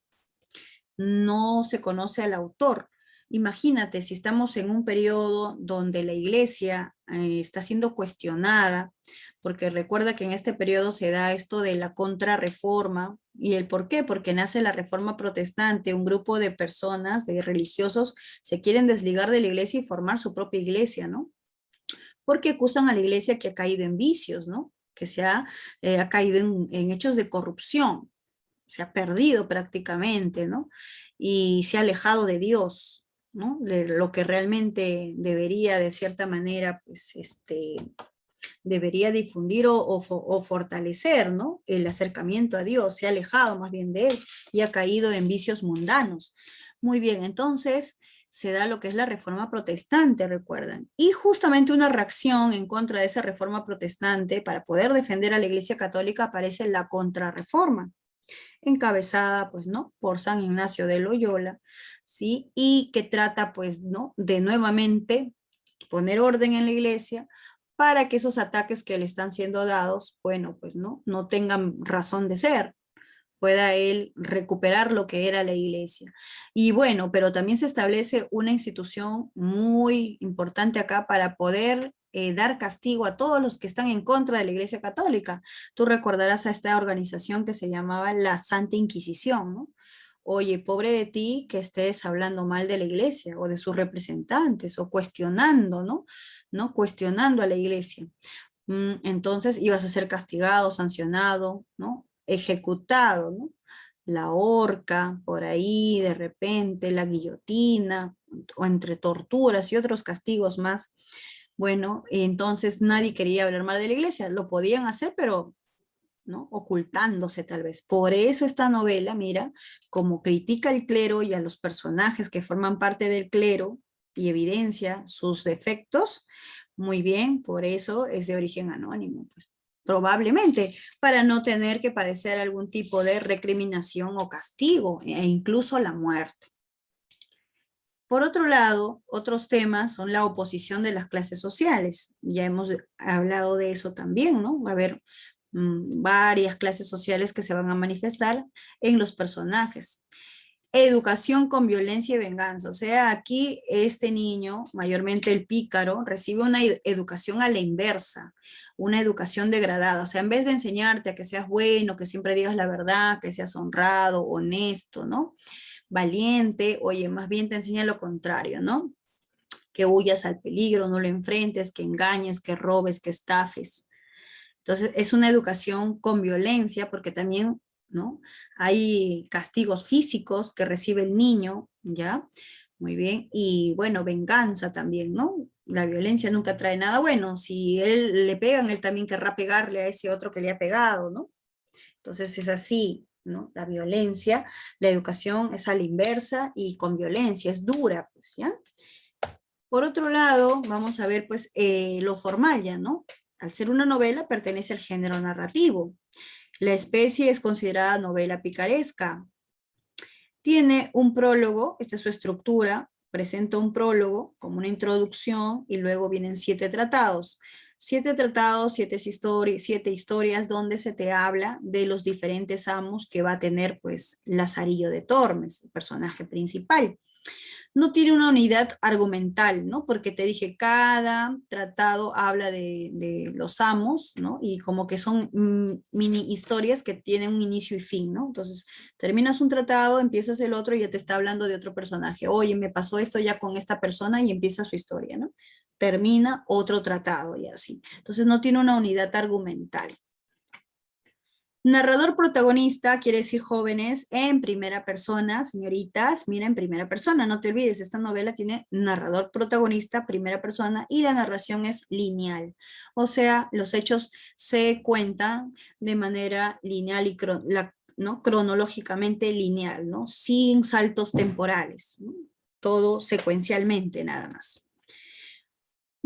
No se conoce al autor. Imagínate si estamos en un periodo donde la iglesia está siendo cuestionada, porque recuerda que en este periodo se da esto de la contrarreforma. ¿Y el por qué? Porque nace la reforma protestante, un grupo de personas, de religiosos, se quieren desligar de la iglesia y formar su propia iglesia, ¿no? Porque acusan a la iglesia que ha caído en vicios, ¿no? Que ha caído en hechos de corrupción, se ha perdido prácticamente, ¿no? Y se ha alejado de Dios, ¿no? Lo que realmente debería, de cierta manera, pues, debería difundir o fortalecer, ¿no? El acercamiento a Dios, se ha alejado más bien de él y ha caído en vicios mundanos. Muy bien, entonces se da lo que es la reforma protestante, recuerdan. Y justamente una reacción en contra de esa reforma protestante para poder defender a la Iglesia Católica aparece la contrarreforma, encabezada, pues, ¿no? Por San Ignacio de Loyola, ¿sí? Y que trata, pues, ¿no? De nuevamente poner orden en la iglesia para que esos ataques que le están siendo dados, bueno, pues, no tengan razón de ser, pueda él recuperar lo que era la iglesia. Y bueno, pero también se establece una institución muy importante acá para poder dar castigo a todos los que están en contra de la Iglesia Católica. Tú recordarás a esta organización que se llamaba la Santa Inquisición, ¿no? Oye, pobre de ti que estés hablando mal de la iglesia o de sus representantes o cuestionando, ¿no? ¿No? Cuestionando a la iglesia. Entonces ibas a ser castigado, sancionado, ¿no? Ejecutado, ¿no? La horca, por ahí, de repente, la guillotina, o entre torturas y otros castigos más. Bueno, entonces nadie quería hablar mal de la iglesia, lo podían hacer, pero ¿no? Ocultándose tal vez. Por eso esta novela, mira, como critica al clero y a los personajes que forman parte del clero y evidencia sus defectos, muy bien, por eso es de origen anónimo, pues probablemente para no tener que padecer algún tipo de recriminación o castigo e incluso la muerte. Por otro lado, otros temas son la oposición de las clases sociales. Ya hemos hablado de eso también, ¿no? Va a haber varias clases sociales que se van a manifestar en los personajes. Educación con violencia y venganza. O sea, aquí este niño, mayormente el pícaro, recibe una educación a la inversa, una educación degradada. O sea, en vez de enseñarte a que seas bueno, que siempre digas la verdad, que seas honrado, honesto, ¿no? Valiente, oye, más bien te enseña lo contrario, ¿no? Que huyas al peligro, no lo enfrentes, que engañes, que robes, que estafes. Entonces, es una educación con violencia porque también, ¿no? Hay castigos físicos que recibe el niño, ¿ya? Muy bien. Y bueno, venganza también, ¿no? La violencia nunca trae nada bueno. Si él le pegan, él también querrá pegarle a ese otro que le ha pegado, ¿no? Entonces es así, ¿no? La violencia, la educación es a la inversa y con violencia, es dura, pues, ¿ya? Por otro lado, vamos a ver, pues, lo formal ya, ¿no? Al ser una novela, pertenece al género narrativo. La especie es considerada novela picaresca. Tiene un prólogo, esta es su estructura, presenta un prólogo como una introducción y luego vienen 7 tratados. 7 tratados, 7 historias donde se te habla de los diferentes amos que va a tener pues Lazarillo de Tormes, el personaje principal. No tiene una unidad argumental, ¿no? Porque te dije, cada tratado habla de los amos, ¿no? Y como que son mini historias que tienen un inicio y fin, ¿no? Entonces, terminas un tratado, empiezas el otro y ya te está hablando de otro personaje. Oye, me pasó esto ya con esta persona y empieza su historia, ¿no? Termina otro tratado y así. Entonces, no tiene una unidad argumental. Narrador protagonista quiere decir jóvenes en primera persona, señoritas, mira en primera persona, no te olvides, esta novela tiene narrador protagonista, primera persona, y la narración es lineal. O sea, los hechos se cuentan de manera lineal y ¿no? Cronológicamente lineal, ¿no? Sin saltos temporales, ¿no? Todo secuencialmente nada más.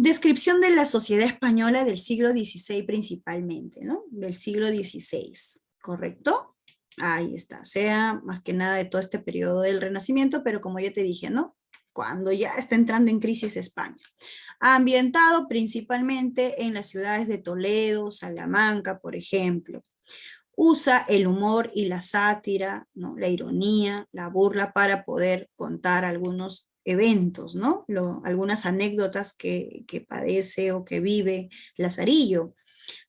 Descripción de la sociedad española del siglo XVI principalmente, ¿no? Del siglo XVI, ¿correcto? Ahí está, o sea, más que nada de todo este periodo del Renacimiento, pero como ya te dije, ¿no? Cuando ya está entrando en crisis España. Ambientado principalmente en las ciudades de Toledo, Salamanca, por ejemplo. Usa el humor y la sátira, ¿no? La ironía, la burla para poder contar algunos eventos, ¿no? Algunas anécdotas que padece o que vive Lazarillo,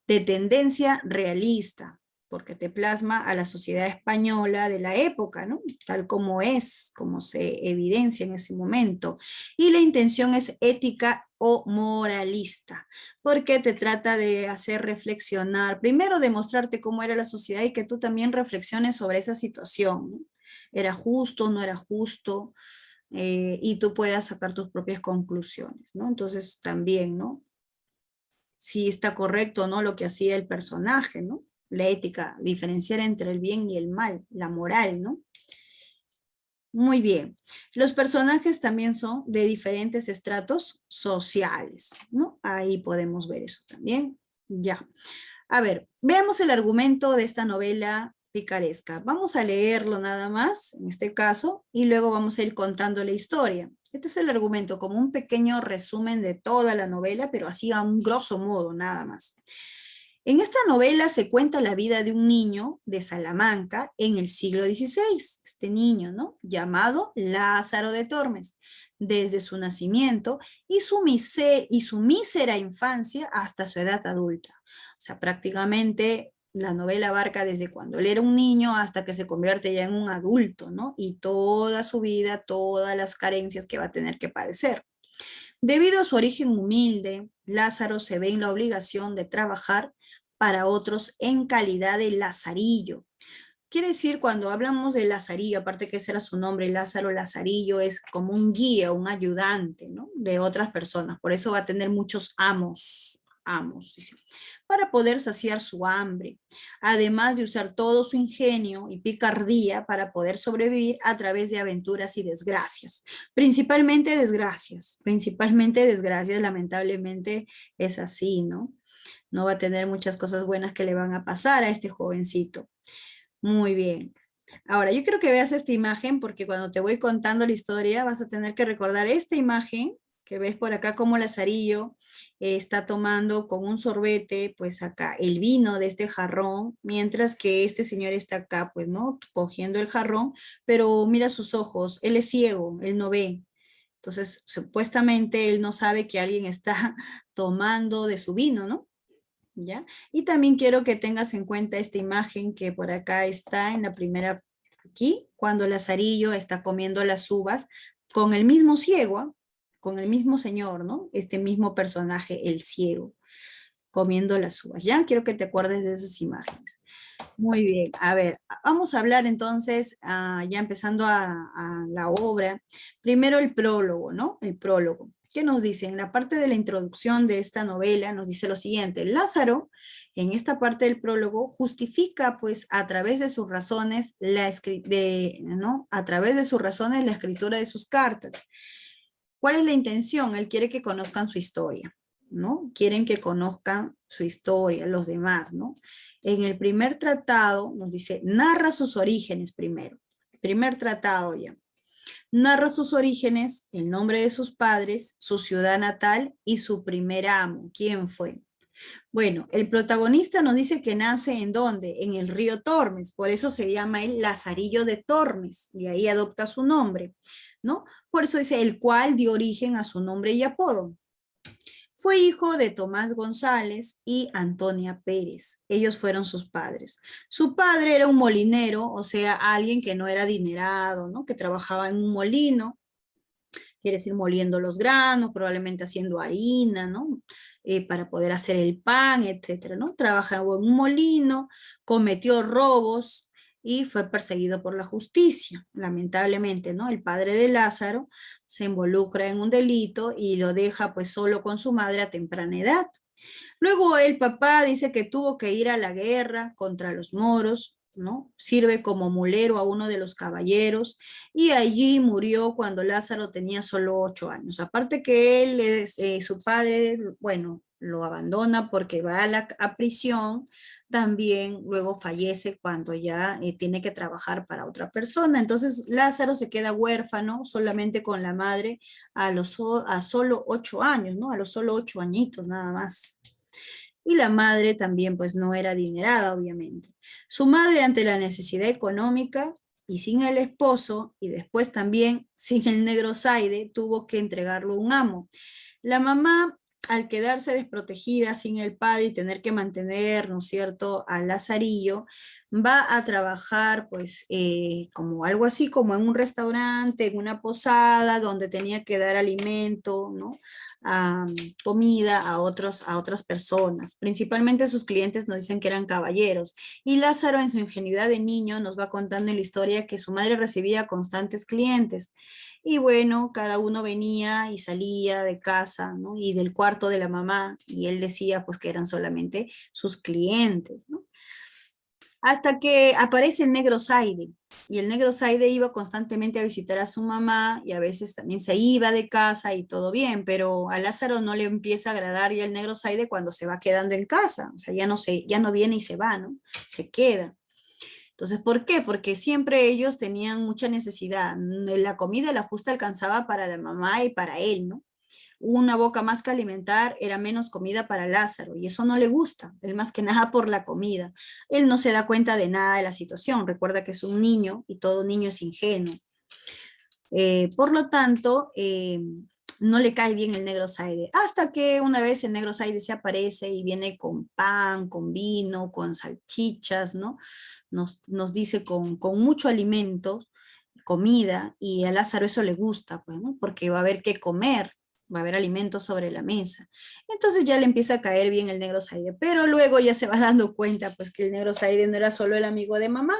de tendencia realista, porque te plasma a la sociedad española de la época, ¿no? Tal como es, como se evidencia en ese momento. Y la intención es ética o moralista, porque te trata de hacer reflexionar, primero de mostrarte cómo era la sociedad y que tú también reflexiones sobre esa situación, ¿no? ¿Era justo, no era justo? Y tú puedas sacar tus propias conclusiones, ¿no? Entonces también, ¿no? Si está correcto o no lo que hacía el personaje, ¿no? La ética, diferenciar entre el bien y el mal, la moral, ¿no? Muy bien. Los personajes también son de diferentes estratos sociales, ¿no? Ahí podemos ver eso también. Ya. A ver, veamos el argumento de esta novela picaresca. Vamos a leerlo nada más, en este caso, y luego vamos a ir contando la historia. Este es el argumento, como un pequeño resumen de toda la novela, pero así a un grosso modo, nada más. En esta novela se cuenta la vida de un niño de Salamanca en el siglo XVI, este niño, ¿no? Llamado Lázaro de Tormes, desde su nacimiento y su mísera infancia hasta su edad adulta. O sea, prácticamente la novela abarca desde cuando él era un niño hasta que se convierte ya en un adulto, ¿no? Y toda su vida, todas las carencias que va a tener que padecer. Debido a su origen humilde, Lázaro se ve en la obligación de trabajar para otros en calidad de lazarillo. Quiere decir, cuando hablamos de Lazarillo, aparte que ese era su nombre, Lázaro Lazarillo, es como un guía, un ayudante, ¿no? De otras personas. Por eso va a tener muchos amos, dice, para poder saciar su hambre, además de usar todo su ingenio y picardía para poder sobrevivir a través de aventuras y desgracias. Principalmente desgracias, lamentablemente es así, ¿no? No va a tener muchas cosas buenas que le van a pasar a este jovencito. Muy bien. Ahora, yo quiero que veas esta imagen porque cuando te voy contando la historia vas a tener que recordar esta imagen que ves por acá como Lazarillo está tomando con un sorbete, pues acá el vino de este jarrón, mientras que este señor está acá, pues, ¿no? Cogiendo el jarrón, pero mira sus ojos, él es ciego, él no ve. Entonces, supuestamente él no sabe que alguien está tomando de su vino, ¿no? ¿Ya? Y también quiero que tengas en cuenta esta imagen que por acá está en la primera, aquí, cuando Lazarillo está comiendo las uvas con el mismo ciego, ¿ah? Con el mismo señor, ¿no? Este mismo personaje, el ciego, comiendo las uvas. Ya quiero que te acuerdes de esas imágenes. Muy bien, a ver, vamos a hablar entonces, ya empezando a la obra. Primero el prólogo, ¿no? El prólogo. ¿Qué nos dice? En la parte de la introducción de esta novela nos dice lo siguiente: Lázaro, en esta parte del prólogo, justifica pues a través de sus razones ¿no? A través de sus razones la escritura de sus cartas. ¿Cuál es la intención? Él quiere que conozcan su historia, ¿no? Quieren que conozcan su historia, los demás, ¿no? En el primer tratado nos dice, narra sus orígenes primero. Primer tratado ya. Narra sus orígenes, el nombre de sus padres, su ciudad natal y su primer amo. ¿Quién fue? Bueno, el protagonista nos dice que nace ¿en dónde? En el río Tormes, por eso se llama el Lazarillo de Tormes, y ahí adopta su nombre, ¿no? Por eso dice, el cual dio origen a su nombre y apodo. Fue hijo de Tomás González y Antonia Pérez. Ellos fueron sus padres. Su padre era un molinero, o sea, alguien que no era adinerado, ¿no? Que trabajaba en un molino, quiere decir moliendo los granos, probablemente haciendo harina, ¿no? Para poder hacer el pan, etcétera, ¿no? Trabajaba en un molino, cometió robos y fue perseguido por la justicia, lamentablemente, ¿no? El padre de Lázaro se involucra en un delito y lo deja pues solo con su madre a temprana edad. Luego el papá dice que tuvo que ir a la guerra contra los moros, ¿no? Sirve como mulero a uno de los caballeros y allí murió cuando Lázaro tenía solo 8 años. Aparte que él, su padre, bueno, lo abandona porque va a prisión, también luego fallece cuando ya tiene que trabajar para otra persona. Entonces Lázaro se queda huérfano solamente con la madre a solo 8 años, ¿no? A los solo 8 añitos nada más. Y la madre también pues no era adinerada, obviamente. Su madre, ante la necesidad económica y sin el esposo, y después también sin el negro Zaide, tuvo que entregarlo a un amo. La mamá, al quedarse desprotegida sin el padre y tener que mantener, ¿no es cierto?, al Lazarillo, va a trabajar pues como algo así como en un restaurante, en una posada, donde tenía que dar alimento, ¿no? Comida a otras personas. Principalmente sus clientes nos dicen que eran caballeros. Y Lázaro, en su ingenuidad de niño, nos va contando en la historia que su madre recibía constantes clientes. Y bueno, cada uno venía y salía de casa, ¿no? Y del cuarto de la mamá, y él decía pues que eran solamente sus clientes, ¿no? Hasta que aparece el negro Zaide, y el negro Zaide iba constantemente a visitar a su mamá, y a veces también se iba de casa y todo bien, pero a Lázaro no le empieza a agradar ya el negro Zaide cuando se va quedando en casa, o sea, ya no viene y se va, ¿no? Se queda. Entonces, ¿por qué? Porque siempre ellos tenían mucha necesidad. La comida la justa alcanzaba para la mamá y para él, ¿no? Una boca más que alimentar era menos comida para Lázaro, y eso no le gusta, él más que nada por la comida. Él no se da cuenta de nada de la situación, recuerda que es un niño y todo niño es ingenuo. Por lo tanto, no le cae bien el negro Zaide, hasta que una vez el negro Zaide se aparece y viene con pan, con vino, con salchichas, ¿no? Nos dice con mucho alimento, comida, y a Lázaro eso le gusta, pues, ¿no? Porque va a haber que comer, va a haber alimentos sobre la mesa. Entonces ya le empieza a caer bien el negro Zaide, pero luego ya se va dando cuenta, pues, que el negro Zaide no era solo el amigo de mamá,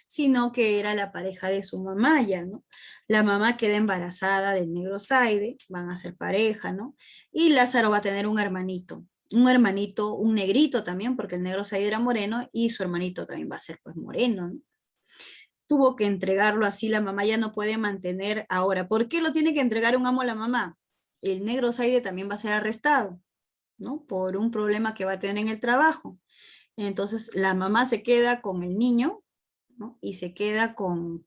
sino que era la pareja de su mamá ya, ¿no? La mamá queda embarazada del negro Zaide, van a ser pareja, ¿no? Y Lázaro va a tener un hermanito, un negrito también, porque el negro Zaide era moreno y su hermanito también va a ser pues moreno, ¿no? Tuvo que entregarlo así, la mamá ya no puede mantener ahora. ¿Por qué lo tiene que entregar un amo a la mamá? El negro Zaide también va a ser arrestado, ¿no? Por un problema que va a tener en el trabajo. Entonces la mamá se queda con el niño, ¿no? Y se queda con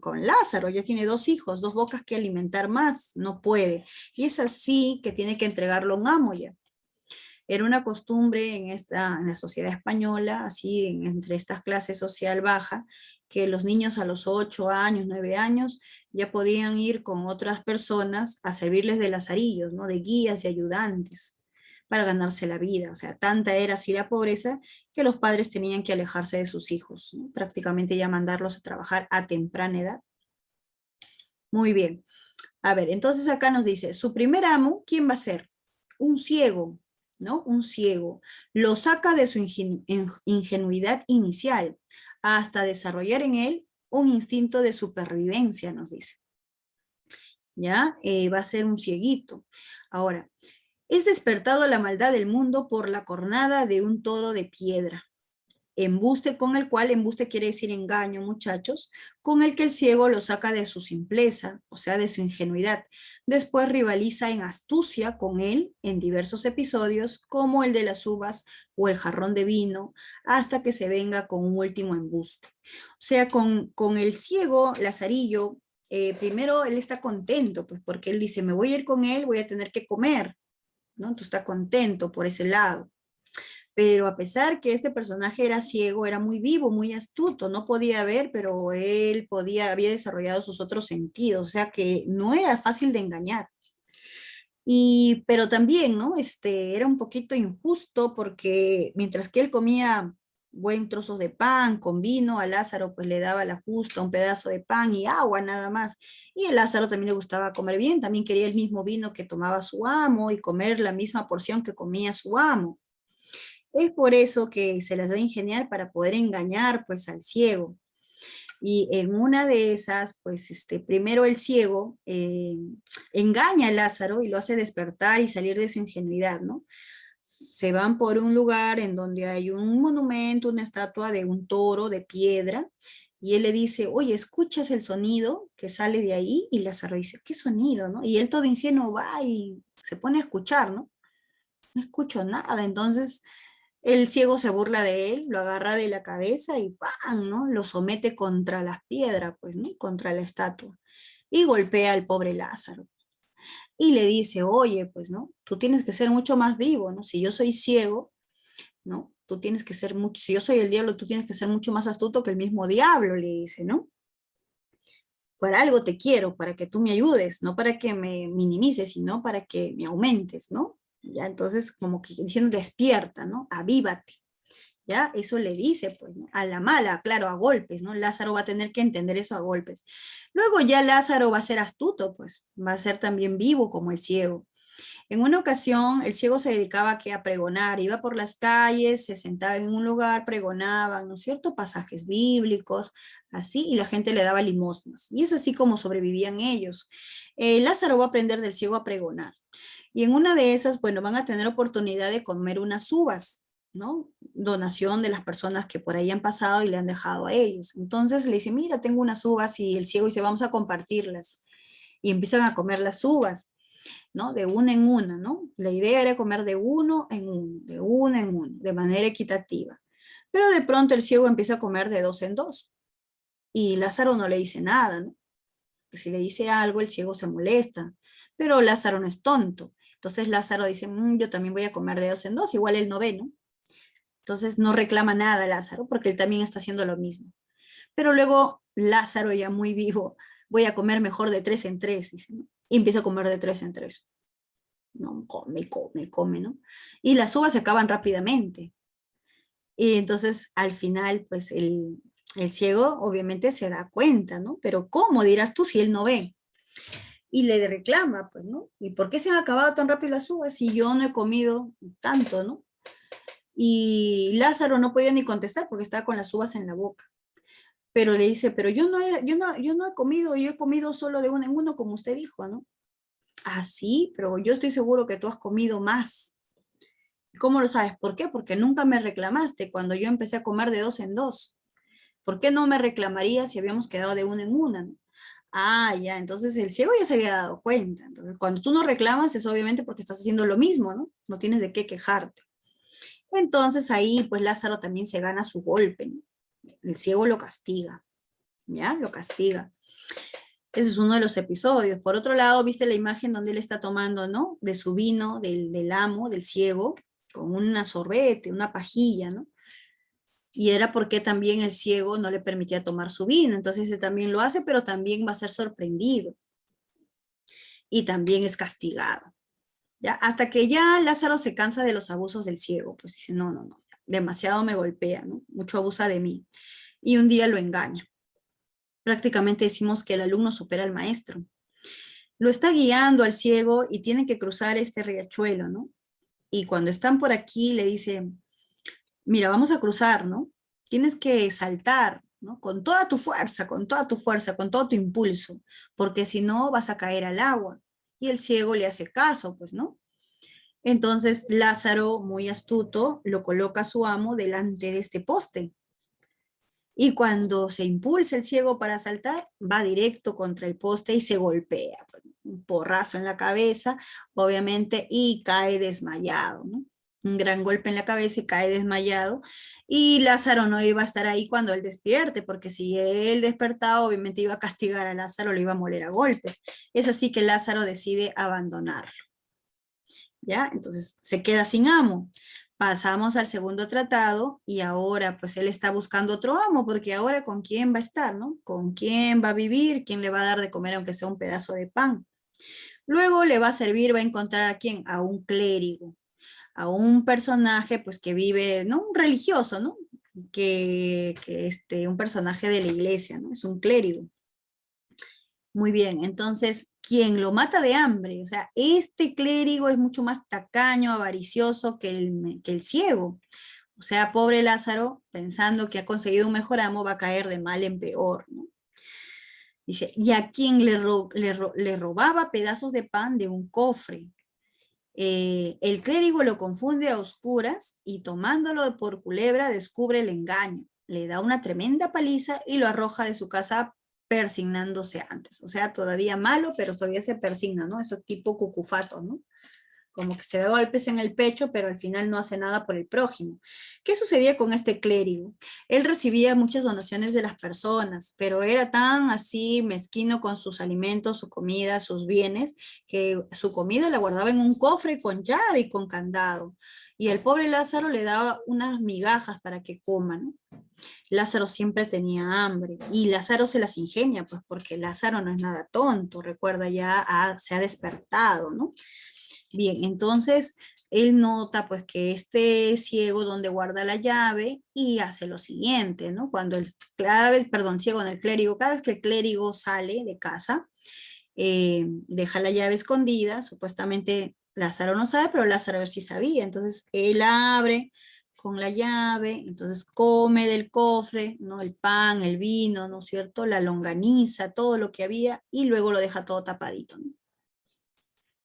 Lázaro, ya tiene 2 hijos, 2 bocas que alimentar más, no puede. Y es así que tiene que entregarlo a un amo ya. Era una costumbre en la sociedad española, así entre estas clases social baja, que los niños a los 8 años, 9 años, ya podían ir con otras personas a servirles de lazarillos, ¿no? De guías y ayudantes para ganarse la vida. O sea, tanta era así la pobreza que los padres tenían que alejarse de sus hijos, ¿no? Prácticamente ya mandarlos a trabajar a temprana edad. Muy bien. A ver, entonces acá nos dice, su primer amo, ¿quién va a ser? Un ciego, ¿no? Un ciego. Lo saca de su ingenuidad inicial hasta desarrollar en él un instinto de supervivencia, nos dice. ¿ya? Va a ser un cieguito. Ahora, es despertado la maldad del mundo por la cornada de un toro de piedra. Embuste con el cual, embuste quiere decir engaño, muchachos, con el que el ciego lo saca de su simpleza, o sea, de su ingenuidad. Después rivaliza en astucia con él en diversos episodios, como el de las uvas o el jarrón de vino, hasta que se venga con un último embuste. O sea, con el ciego, Lazarillo, primero él está contento, pues porque él dice, me voy a ir con él, voy a tener que comer, ¿no? Entonces está contento por ese lado. Pero a pesar que este personaje era ciego, era muy vivo, muy astuto, no podía ver, pero él podía, había desarrollado sus otros sentidos, o sea que no era fácil de engañar. Y, pero también, ¿no? Era un poquito injusto porque mientras que él comía buen trozos de pan con vino, a Lázaro pues le daba la justa, un pedazo de pan y agua nada más. Y a Lázaro también le gustaba comer bien, también quería el mismo vino que tomaba su amo y comer la misma porción que comía su amo. Es por eso que se las va a ingeniar para poder engañar pues al ciego. Y en una de esas, pues primero el ciego engaña a Lázaro y lo hace despertar y salir de su ingenuidad, ¿no? Se van por un lugar en donde hay un monumento, una estatua de un toro de piedra, y él le dice, oye, ¿escuchas el sonido que sale de ahí? Y Lázaro dice, ¿qué sonido, no? Y él todo ingenuo va y se pone a escuchar, ¿no? No escucho nada, entonces el ciego se burla de él, lo agarra de la cabeza y ¡pam!, ¿no? Lo somete contra las piedras, pues, ¿no? Contra la estatua. Y golpea al pobre Lázaro. Y le dice, oye, pues, ¿no? Tú tienes que ser mucho más vivo, ¿no? Si yo soy ciego, ¿no? Tú tienes que ser mucho, si yo soy el diablo, tú tienes que ser mucho más astuto que el mismo diablo, le dice, ¿no? Para algo te quiero, para que tú me ayudes, no para que me minimices, sino para que me aumentes, ¿no? Ya, entonces, como que diciendo, despierta, ¿no? Avívate. ¿Ya? Eso le dice, pues, ¿no? A la mala, claro, a golpes, ¿no? Lázaro va a tener que entender eso a golpes. Luego ya Lázaro va a ser astuto, pues, va a ser también vivo como el ciego. En una ocasión, el ciego se dedicaba a pregonar, iba por las calles, se sentaba en un lugar, pregonaban, ¿no es cierto? Pasajes bíblicos, así, y la gente le daba limosnas. Y es así como sobrevivían ellos. Lázaro va a aprender del ciego a pregonar. Y en una de esas, bueno, van a tener oportunidad de comer unas uvas, ¿no? Donación de las personas que por ahí han pasado y le han dejado a ellos. Entonces le dice, mira, tengo unas uvas y el ciego dice, vamos a compartirlas. Y empiezan a comer las uvas, ¿no? De una en una, ¿no? La idea era comer de uno en uno, de uno en uno, de manera equitativa. Pero de pronto el ciego empieza a comer de dos en dos. Y Lázaro no le dice nada, ¿no? Que si le dice algo, el ciego se molesta. Pero Lázaro no es tonto. Entonces Lázaro dice, yo también voy a comer de dos en dos, igual él no ve, ¿no? Entonces no reclama nada Lázaro porque él también está haciendo lo mismo. Pero luego Lázaro, ya muy vivo, voy a comer mejor de tres en tres, dice, ¿no? Y empieza a comer de tres en tres. ¿No? Come, come, come, ¿no? Y las uvas se acaban rápidamente. Y entonces al final, pues el ciego obviamente se da cuenta, ¿no? Pero ¿cómo dirás tú si él no ve? Y le reclama, pues, ¿no? ¿Y por qué se han acabado tan rápido las uvas si yo no he comido tanto, ¿no? Y Lázaro no podía ni contestar porque estaba con las uvas en la boca. Pero le dice, pero yo no he comido, yo he comido solo de uno en uno, como usted dijo, ¿no? Ah, sí, pero yo estoy seguro que tú has comido más. ¿Cómo lo sabes? ¿Por qué? Porque nunca me reclamaste cuando yo empecé a comer de dos en dos. ¿Por qué no me reclamarías si habíamos quedado de una en una, ¿no? Ah, ya, entonces el ciego ya se había dado cuenta. Entonces, cuando tú no reclamas es obviamente porque estás haciendo lo mismo, ¿no? No tienes de qué quejarte. Entonces ahí pues Lázaro también se gana su golpe, ¿no? El ciego lo castiga, ¿ya? Lo castiga. Ese es uno de los episodios. Por otro lado, viste la imagen donde él está tomando, ¿no? De su vino, del amo, del ciego, con una sorbete, una pajilla, ¿no? Y era porque también el ciego no le permitía tomar su vino. Entonces ese también lo hace, pero también va a ser sorprendido y también es castigado. ¿Ya? Hasta que ya Lázaro se cansa de los abusos del ciego, pues dice, no, no, no, demasiado me golpea, ¿no? Mucho abusa de mí. Y un día lo engaña. Prácticamente decimos que el alumno supera al maestro. Lo está guiando al ciego y tienen que cruzar este riachuelo, ¿no? Y cuando están por aquí le dice, mira, vamos a cruzar, ¿no? Tienes que saltar. ¿no? Con toda tu fuerza, con toda tu fuerza, con todo tu impulso, porque si no vas a caer al agua. Y el ciego le hace caso, pues, ¿no? Entonces Lázaro, muy astuto, lo coloca a su amo delante de este poste. Y cuando se impulsa el ciego para saltar, va directo contra el poste y se golpea. Pues, un porrazo en la cabeza, obviamente, y cae desmayado, ¿no? Un gran golpe en la cabeza y cae desmayado. Y Lázaro no iba a estar ahí cuando él despierte, porque si él despertaba, obviamente iba a castigar a Lázaro, lo iba a moler a golpes. Es así que Lázaro decide abandonar. ¿Ya? Entonces se queda sin amo. Pasamos al segundo tratado y ahora pues él está buscando otro amo porque ahora con quién va a estar, ¿no? ¿Con quién va a vivir? ¿Quién le va a dar de comer aunque sea un pedazo de pan? Luego le va a servir, va a encontrar a quién, a un clérigo, a un personaje pues que vive, ¿no? Un religioso, ¿no? Un personaje de la iglesia, ¿no? Es un clérigo. Muy bien, entonces, ¿quién lo mata de hambre? O sea, este clérigo es mucho más tacaño, avaricioso que el ciego. O sea, pobre Lázaro, pensando que ha conseguido un mejor amo, va a caer de mal en peor, ¿no? Dice, ¿y a quién le robaba pedazos de pan de un cofre? El clérigo lo confunde a oscuras y tomándolo por culebra descubre el engaño. Le da una tremenda paliza y lo arroja de su casa persignándose antes. O sea, todavía malo, pero todavía se persigna, ¿no? Eso tipo cucufato, ¿no? Como que se da golpes en el pecho, pero al final no hace nada por el prójimo. ¿Qué sucedía con este clérigo? Él recibía muchas donaciones de las personas, pero era tan así mezquino con sus alimentos, su comida, sus bienes, que su comida la guardaba en un cofre con llave y con candado. Y el pobre Lázaro le daba unas migajas para que coma, ¿no? Lázaro siempre tenía hambre y Lázaro se las ingenia, pues porque Lázaro no es nada tonto, recuerda, se ha despertado, ¿no? Bien, entonces él nota pues que este ciego donde guarda la llave y hace lo siguiente, ¿no? Ciego en el clérigo, cada vez que el clérigo sale de casa, deja la llave escondida, supuestamente Lázaro no sabe, pero Lázaro a ver si sabía, entonces él abre con la llave, entonces come del cofre, ¿no? El pan, el vino, ¿no es cierto? La longaniza, todo lo que había, y luego lo deja todo tapadito, ¿no?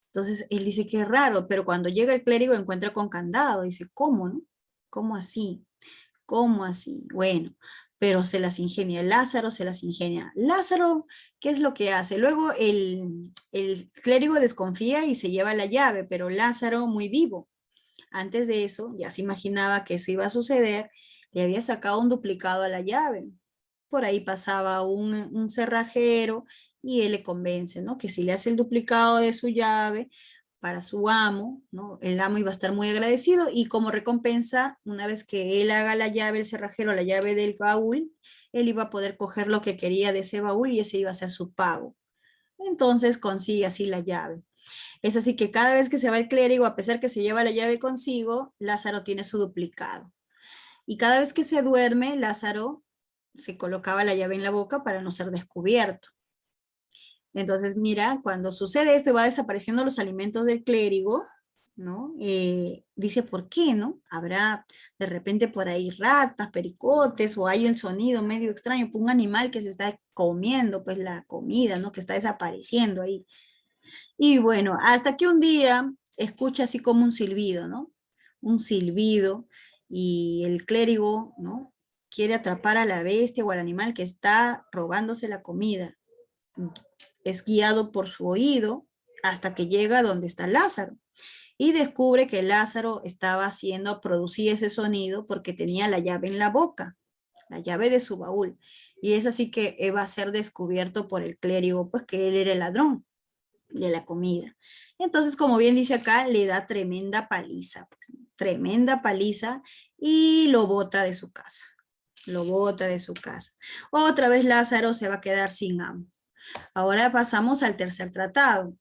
Entonces él dice que es raro, pero cuando llega el clérigo encuentra con candado. Dice, ¿cómo, no? ¿Cómo así? ¿Cómo así? Bueno, pero se las ingenia. Lázaro se las ingenia. Lázaro, ¿qué es lo que hace? Luego el clérigo desconfía y se lleva la llave, pero Lázaro, muy vivo. Antes de eso, ya se imaginaba que eso iba a suceder, le había sacado un duplicado a la llave. Por ahí pasaba un cerrajero y él le convence, ¿no? Que si le hace el duplicado de su llave para su amo, ¿no? El amo iba a estar muy agradecido y como recompensa, una vez que él haga la llave, el cerrajero, la llave del baúl, él iba a poder coger lo que quería de ese baúl y ese iba a ser su pago. Entonces consigue así la llave. Es así que cada vez que se va el clérigo, a pesar que se lleva la llave consigo, Lázaro tiene su duplicado. Y cada vez que se duerme, Lázaro se colocaba la llave en la boca para no ser descubierto. Entonces, mira, cuando sucede esto y va desapareciendo los alimentos del clérigo, ¿no? Dice, ¿por qué, no? Habrá de repente por ahí ratas, pericotes, o hay el sonido medio extraño, pues un animal que se está comiendo, pues la comida, ¿no? Que está desapareciendo ahí. Y bueno, hasta que un día escucha así como un silbido, ¿no? Un silbido y el clérigo, ¿no? Quiere atrapar a la bestia o al animal que está robándose la comida. Es guiado por su oído hasta que llega donde está Lázaro y descubre que Lázaro estaba producía ese sonido porque tenía la llave en la boca, la llave de su baúl. Y es así que va a ser descubierto por el clérigo, pues que él era el ladrón de la comida. Entonces, como bien dice acá, le da tremenda paliza, pues, tremenda paliza y lo bota de su casa. Lo bota de su casa. Otra vez Lázaro se va a quedar sin amo. Ahora pasamos al tercer tratado.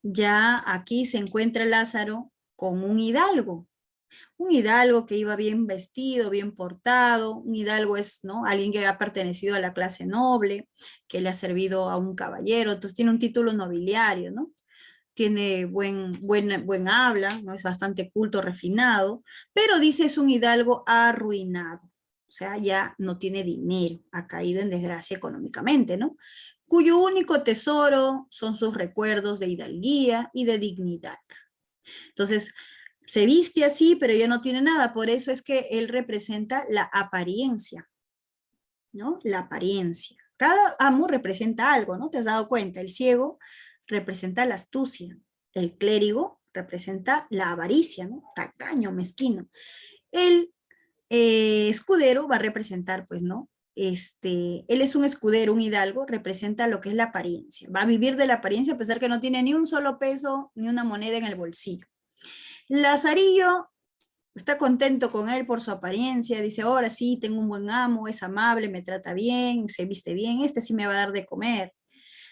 Ya aquí se encuentra Lázaro con un hidalgo que iba bien vestido, bien portado. Un hidalgo es, ¿no? Alguien que ha pertenecido a la clase noble, que le ha servido a un caballero, entonces tiene un título nobiliario, ¿no? Tiene buen habla, ¿no? Es bastante culto, refinado, pero dice es un hidalgo arruinado. sea, ya no tiene dinero, ha caído en desgracia económicamente, ¿no? Cuyo único tesoro son sus recuerdos de hidalguía y de dignidad. Entonces, se viste así, pero ya no tiene nada, por eso es que él representa la apariencia, ¿no? La apariencia. Cada amo representa algo, ¿no? ¿Te has dado cuenta? El ciego representa la astucia, el clérigo representa la avaricia, ¿no? Tacaño, mezquino. El escudero va a representar, pues, ¿no? Él es un escudero, un hidalgo, representa lo que es la apariencia. Va a vivir de la apariencia a pesar que no tiene ni un solo peso, ni una moneda en el bolsillo. Lazarillo está contento con él por su apariencia, dice, ahora sí, tengo un buen amo, es amable, me trata bien, se viste bien, este sí me va a dar de comer.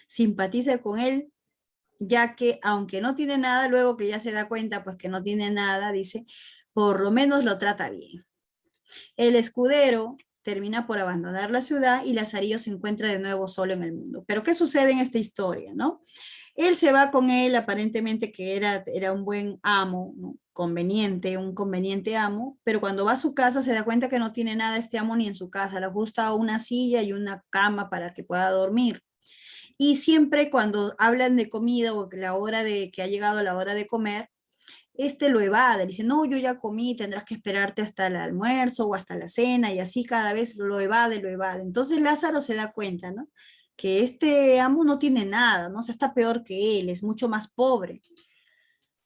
Simpatiza con él, ya que aunque no tiene nada, luego que ya se da cuenta, pues que no tiene nada, dice, por lo menos lo trata bien. El escudero termina por abandonar la ciudad y Lazarillo se encuentra de nuevo solo en el mundo. Pero ¿qué sucede en esta historia, no? Él se va con él, aparentemente que era un buen amo, ¿no? Conveniente, un conveniente amo, pero cuando va a su casa se da cuenta que no tiene nada este amo ni en su casa, le gusta una silla y una cama para que pueda dormir. Y siempre cuando hablan de comida o que la hora de que ha llegado la hora de comer, lo evade, dice, no, yo ya comí, tendrás que esperarte hasta el almuerzo o hasta la cena, y así cada vez lo evade, lo evade. Entonces Lázaro se da cuenta, ¿no? Que este amo no tiene nada, ¿no? O sea, está peor que él, es mucho más pobre.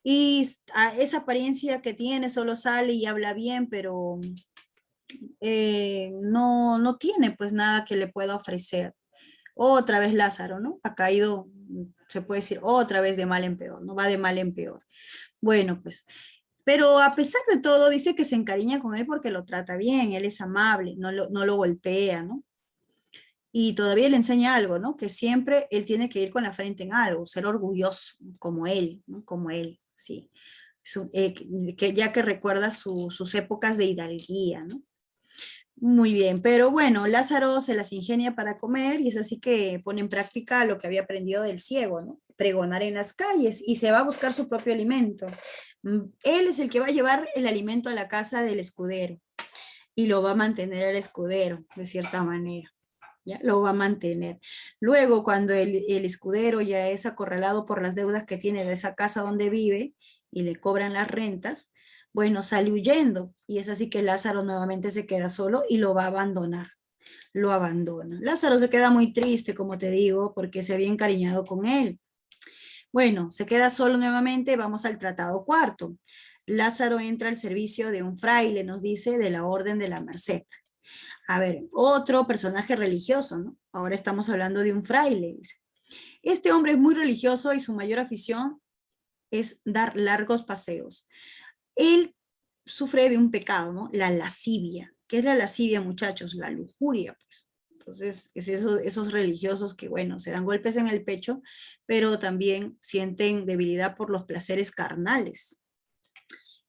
Y esa apariencia que tiene solo sale y habla bien, pero no tiene pues nada que le pueda ofrecer. Otra vez Lázaro, ¿no? Ha caído, se puede decir, otra vez de mal en peor, ¿no? Va de mal en peor. Bueno, pues, pero a pesar de todo, dice que se encariña con él porque lo trata bien, él es amable, no lo golpea, ¿no? Y todavía le enseña algo, ¿no? Que siempre él tiene que ir con la frente en algo, ser orgulloso, ¿no? Como él, ¿no? Como él, sí. Ya que recuerda sus épocas de hidalguía, ¿no? Muy bien, pero bueno, Lázaro se las ingenia para comer y es así que pone en práctica lo que había aprendido del ciego, ¿no? Pregonar en las calles y se va a buscar su propio alimento. Él es el que va a llevar el alimento a la casa del escudero y lo va a mantener el escudero, de cierta manera. ¿Ya? Lo va a mantener. Luego, cuando el escudero ya es acorralado por las deudas que tiene de esa casa donde vive y le cobran las rentas, bueno, sale huyendo y es así que Lázaro nuevamente se queda solo y lo va a abandonar. Lo abandona. Lázaro se queda muy triste, como te digo, porque se había encariñado con él. Bueno, se queda solo nuevamente, vamos al tratado cuarto. Lázaro entra al servicio de un fraile, nos dice, de la Orden de la Merced. A ver, otro personaje religioso, ¿no? Ahora estamos hablando de un fraile. Este hombre es muy religioso y su mayor afición es dar largos paseos. Él sufre de un pecado, ¿no? La lascivia. ¿Qué es la lascivia, muchachos? La lujuria, pues. Entonces, es esos religiosos que, bueno, se dan golpes en el pecho, pero también sienten debilidad por los placeres carnales.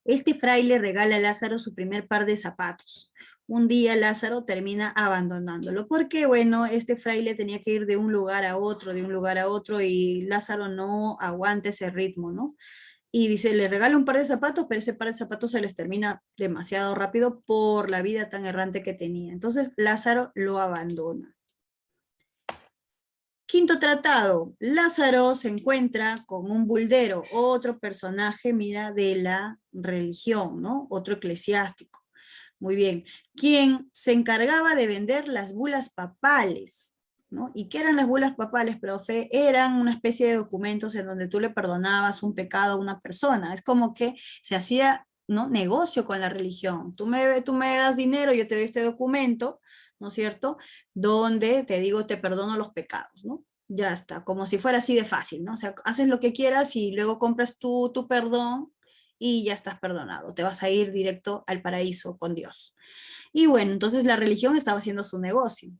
Este fraile regala a Lázaro su primer par de zapatos. Un día Lázaro termina abandonándolo, porque bueno, este fraile tenía que ir de un lugar a otro, de un lugar a otro, y Lázaro no aguanta ese ritmo, ¿no? Y dice, le regala un par de zapatos, pero ese par de zapatos se les termina demasiado rápido por la vida tan errante que tenía. Entonces Lázaro lo abandona. Quinto tratado, Lázaro se encuentra con un buldero, otro personaje, mira, de la religión, ¿no? Otro eclesiástico. Muy bien. Quien se encargaba de vender las bulas papales, ¿no? ¿Y qué eran las bulas papales, profe? Eran una especie de documentos en donde tú le perdonabas un pecado a una persona. Es como que se hacía, ¿no? Negocio con la religión. Tú me das dinero, yo te doy este documento, ¿no es cierto? Donde te digo, te perdono los pecados, ¿no? Ya está, como si fuera así de fácil, ¿no? O sea, haces lo que quieras y luego compras tu perdón y ya estás perdonado, te vas a ir directo al paraíso con Dios. Y bueno, entonces la religión estaba haciendo su negocio.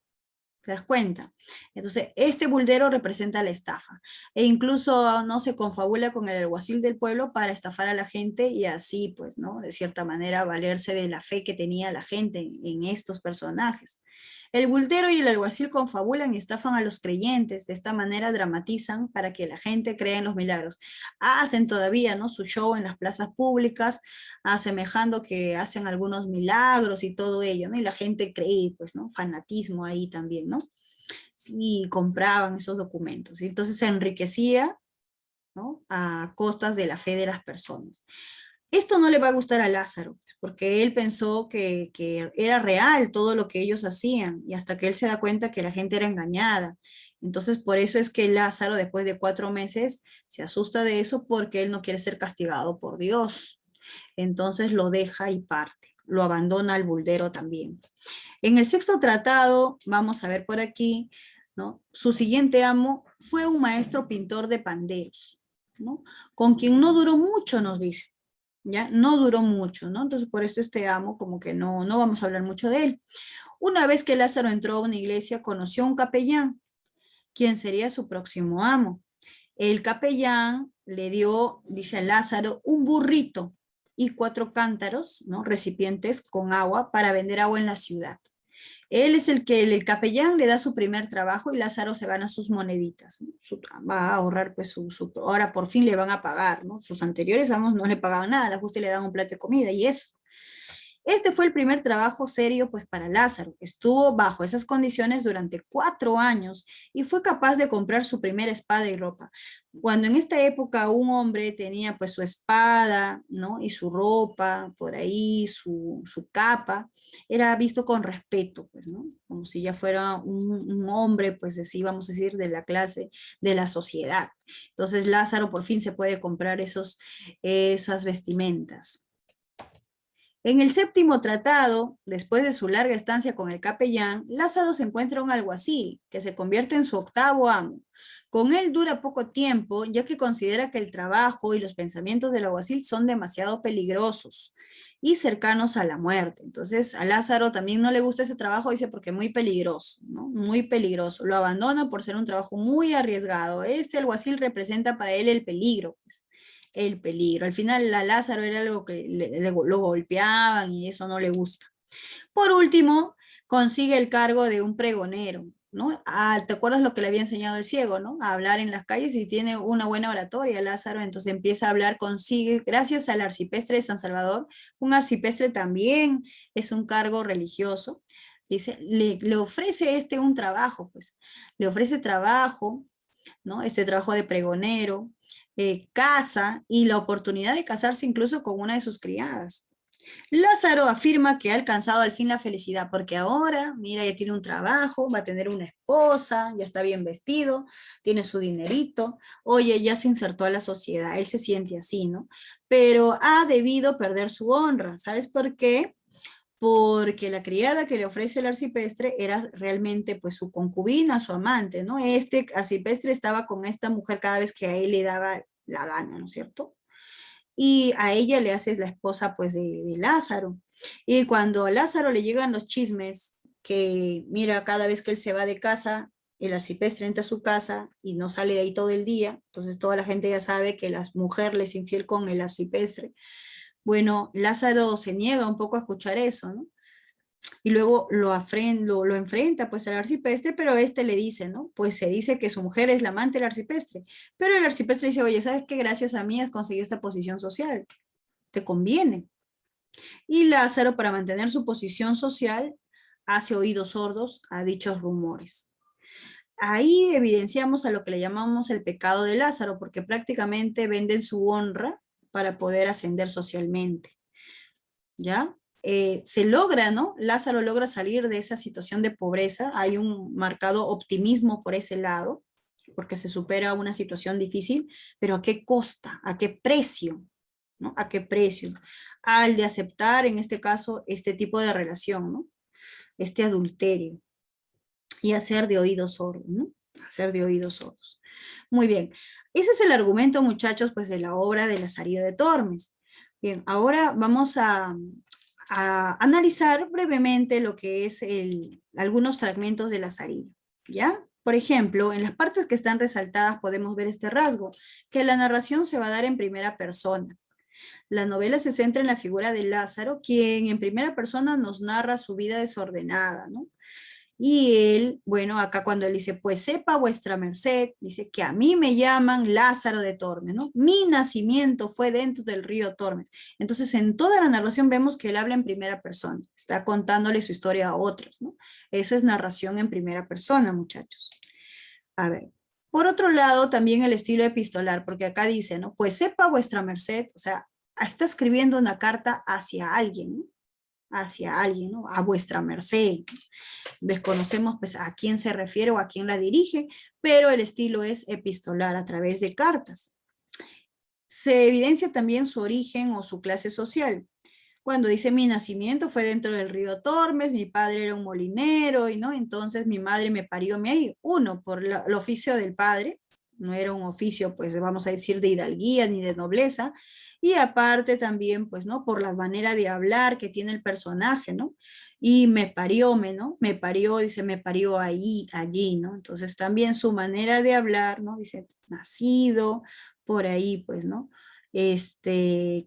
¿Te das cuenta? Entonces, este buldero representa la estafa. E incluso no se confabula con el alguacil del pueblo para estafar a la gente y así, pues, ¿no? De cierta manera, valerse de la fe que tenía la gente en estos personajes. El bultero y el alguacil confabulan y estafan a los creyentes. De esta manera dramatizan para que la gente crea en los milagros. Hacen todavía, ¿no?, su show en las plazas públicas, asemejando que hacen algunos milagros y todo ello, ¿no? Y la gente cree, pues, ¿no? Fanatismo ahí también, ¿no? Sí, compraban esos documentos. Y entonces se enriquecía, ¿no?, a costas de la fe de las personas. Esto no le va a gustar a Lázaro, porque él pensó que era real todo lo que ellos hacían, y hasta que él se da cuenta que la gente era engañada. Entonces, por eso es que Lázaro, después de 4 meses, se asusta de eso porque él no quiere ser castigado por Dios. Entonces lo deja y parte, lo abandona al buldero también. En el sexto tratado, vamos a ver por aquí, ¿no?, su siguiente amo fue un maestro pintor de panderos, ¿no?, con quien no duró mucho, nos dice. ¿Ya? No duró mucho, ¿no? Entonces, por eso este amo, como que no vamos a hablar mucho de él. Una vez que Lázaro entró a una iglesia, conoció a un capellán, quien sería su próximo amo. El capellán le dio, dice a Lázaro, un burrito y 4 cántaros, ¿no?, recipientes con agua para vender agua en la ciudad. Él es el que el capellán le da su primer trabajo y Lázaro se gana sus moneditas, ¿no? Va a ahorrar, pues, ahora por fin le van a pagar, ¿no? Sus anteriores amos no le pagaban nada, la justo le daban un plato de comida y eso. Este fue el primer trabajo serio, pues, para Lázaro. Estuvo bajo esas condiciones durante 4 años y fue capaz de comprar su primera espada y ropa. Cuando en esta época un hombre tenía, pues, su espada, ¿no?, y su ropa, por ahí, su capa, era visto con respeto, pues, ¿no? Como si ya fuera un hombre, pues, así vamos a decir, de la clase, de la sociedad. Entonces Lázaro por fin se puede comprar esas vestimentas. En el séptimo tratado, después de su larga estancia con el capellán, Lázaro se encuentra un alguacil, que se convierte en su octavo amo. Con él dura poco tiempo, ya que considera que el trabajo y los pensamientos del alguacil son demasiado peligrosos y cercanos a la muerte. Entonces, a Lázaro también no le gusta ese trabajo, dice, porque es muy peligroso, ¿no? Muy peligroso. Lo abandona por ser un trabajo muy arriesgado. Este alguacil representa para él el peligro, pues. El peligro. Al final a Lázaro era algo que lo golpeaban y eso no le gusta. Por último, consigue el cargo de un pregonero, ¿no? ¿Te acuerdas lo que le había enseñado el ciego, ¿no? A hablar en las calles, y tiene una buena oratoria Lázaro, entonces empieza a hablar, consigue, gracias al arcipreste de San Salvador, un arcipreste también es un cargo religioso, dice, le ofrece un trabajo, pues, le ofrece trabajo, ¿no? Este trabajo de pregonero, casa y la oportunidad de casarse incluso con una de sus criadas. Lázaro afirma que ha alcanzado al fin la felicidad, porque ahora, mira, ya tiene un trabajo, va a tener una esposa, ya está bien vestido, tiene su dinerito, oye, ya se insertó a la sociedad, él se siente así, ¿no? Pero ha debido perder su honra, ¿sabes por qué? Porque la criada que le ofrece el arcipreste era realmente, pues, su concubina, su amante, ¿no? Este arcipreste estaba con esta mujer cada vez que a él le daba la gana, ¿no es cierto? Y a ella le hace la esposa, pues, de Lázaro. Y cuando a Lázaro le llegan los chismes, que mira, cada vez que él se va de casa, el arcipreste entra a su casa y no sale de ahí todo el día, entonces toda la gente ya sabe que la mujer le es infiel con el arcipreste. Bueno, Lázaro se niega un poco a escuchar eso, ¿no? Y luego lo enfrenta, pues, al arcipreste, pero este le dice, ¿no? Pues se dice que su mujer es la amante del arcipreste, pero el arcipreste dice, oye, ¿sabes qué? Gracias a mí has conseguido esta posición social, te conviene. Y Lázaro, para mantener su posición social, hace oídos sordos a dichos rumores. Ahí evidenciamos a lo que le llamamos el pecado de Lázaro, porque prácticamente venden su honra para poder ascender socialmente, ¿ya? Se logra, ¿no? Lázaro logra salir de esa situación de pobreza, hay un marcado optimismo por ese lado, porque se supera una situación difícil, pero ¿a qué costa? ¿A qué precio? ¿No? ¿A qué precio? Al de aceptar, en este caso, este tipo de relación, ¿no? Este adulterio, y hacer de oídos sordos, ¿no? Hacer de oídos sordos. Muy bien, ese es el argumento, muchachos, pues, de la obra de Lazarillo de Tormes. Bien, ahora vamos a analizar brevemente lo que es algunos fragmentos de Lazarillo, ¿ya? Por ejemplo, en las partes que están resaltadas podemos ver este rasgo, que la narración se va a dar en primera persona. La novela se centra en la figura de Lázaro, quien en primera persona nos narra su vida desordenada, ¿no? Y él, bueno, acá cuando él dice, pues sepa vuestra merced, dice que a mí me llaman Lázaro de Tormes, ¿no? Mi nacimiento fue dentro del río Tormes. Entonces, en toda la narración vemos que él habla en primera persona, está contándole su historia a otros, ¿no? Eso es narración en primera persona, muchachos. A ver. Por otro lado, también el estilo epistolar, porque acá dice, ¿no? Pues sepa vuestra merced, o sea, está escribiendo una carta hacia alguien, ¿no? Hacia alguien, ¿no? A vuestra merced. Desconocemos pues a quién se refiere o a quién la dirige, pero el estilo es epistolar a través de cartas. Se evidencia también su origen o su clase social. Cuando dice mi nacimiento fue dentro del río Tormes, mi padre era un molinero, y no, entonces mi madre me parió ahí. Uno, por el oficio del padre, no era un oficio, pues vamos a decir, de hidalguía ni de nobleza, y aparte también, pues, ¿no? Por la manera de hablar que tiene el personaje, ¿no? Y me parió, ¿no? Me parió, dice, me parió ahí, allí, ¿no? Entonces también su manera de hablar, ¿no? Dice, nacido, por ahí, pues, ¿no?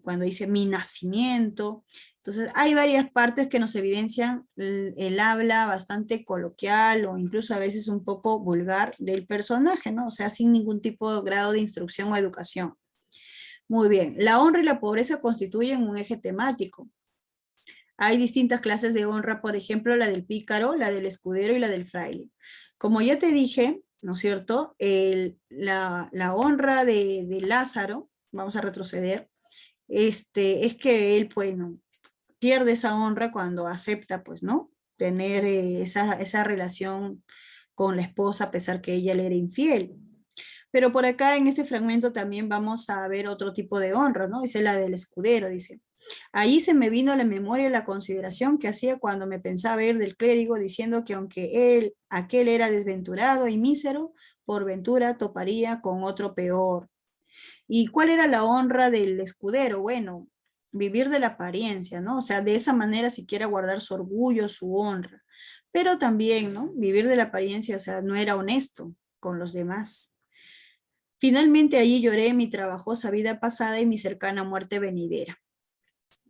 Cuando dice mi nacimiento. Entonces, hay varias partes que nos evidencian el habla bastante coloquial o incluso a veces un poco vulgar del personaje, ¿no? O sea, sin ningún tipo de grado de instrucción o educación. Muy bien, la honra y la pobreza constituyen un eje temático. Hay distintas clases de honra, por ejemplo, la del pícaro, la del escudero y la del fraile. Como ya te dije, ¿no es cierto? La honra de Lázaro, vamos a retroceder, es que él, pues, no, pierde esa honra cuando acepta, pues, ¿no? Tener esa relación con la esposa a pesar que ella le era infiel. Pero por acá en este fragmento también vamos a ver otro tipo de honra, ¿no? Dice la del escudero, dice. Allí se me vino a la memoria la consideración que hacía cuando me pensaba ir del clérigo diciendo que aunque aquel era desventurado y mísero, por ventura toparía con otro peor. ¿Y cuál era la honra del escudero? Bueno, vivir de la apariencia, ¿no? O sea, de esa manera siquiera guardar su orgullo, su honra. Pero también, ¿no? Vivir de la apariencia, o sea, no era honesto con los demás. Finalmente allí lloré mi trabajosa vida pasada y mi cercana muerte venidera.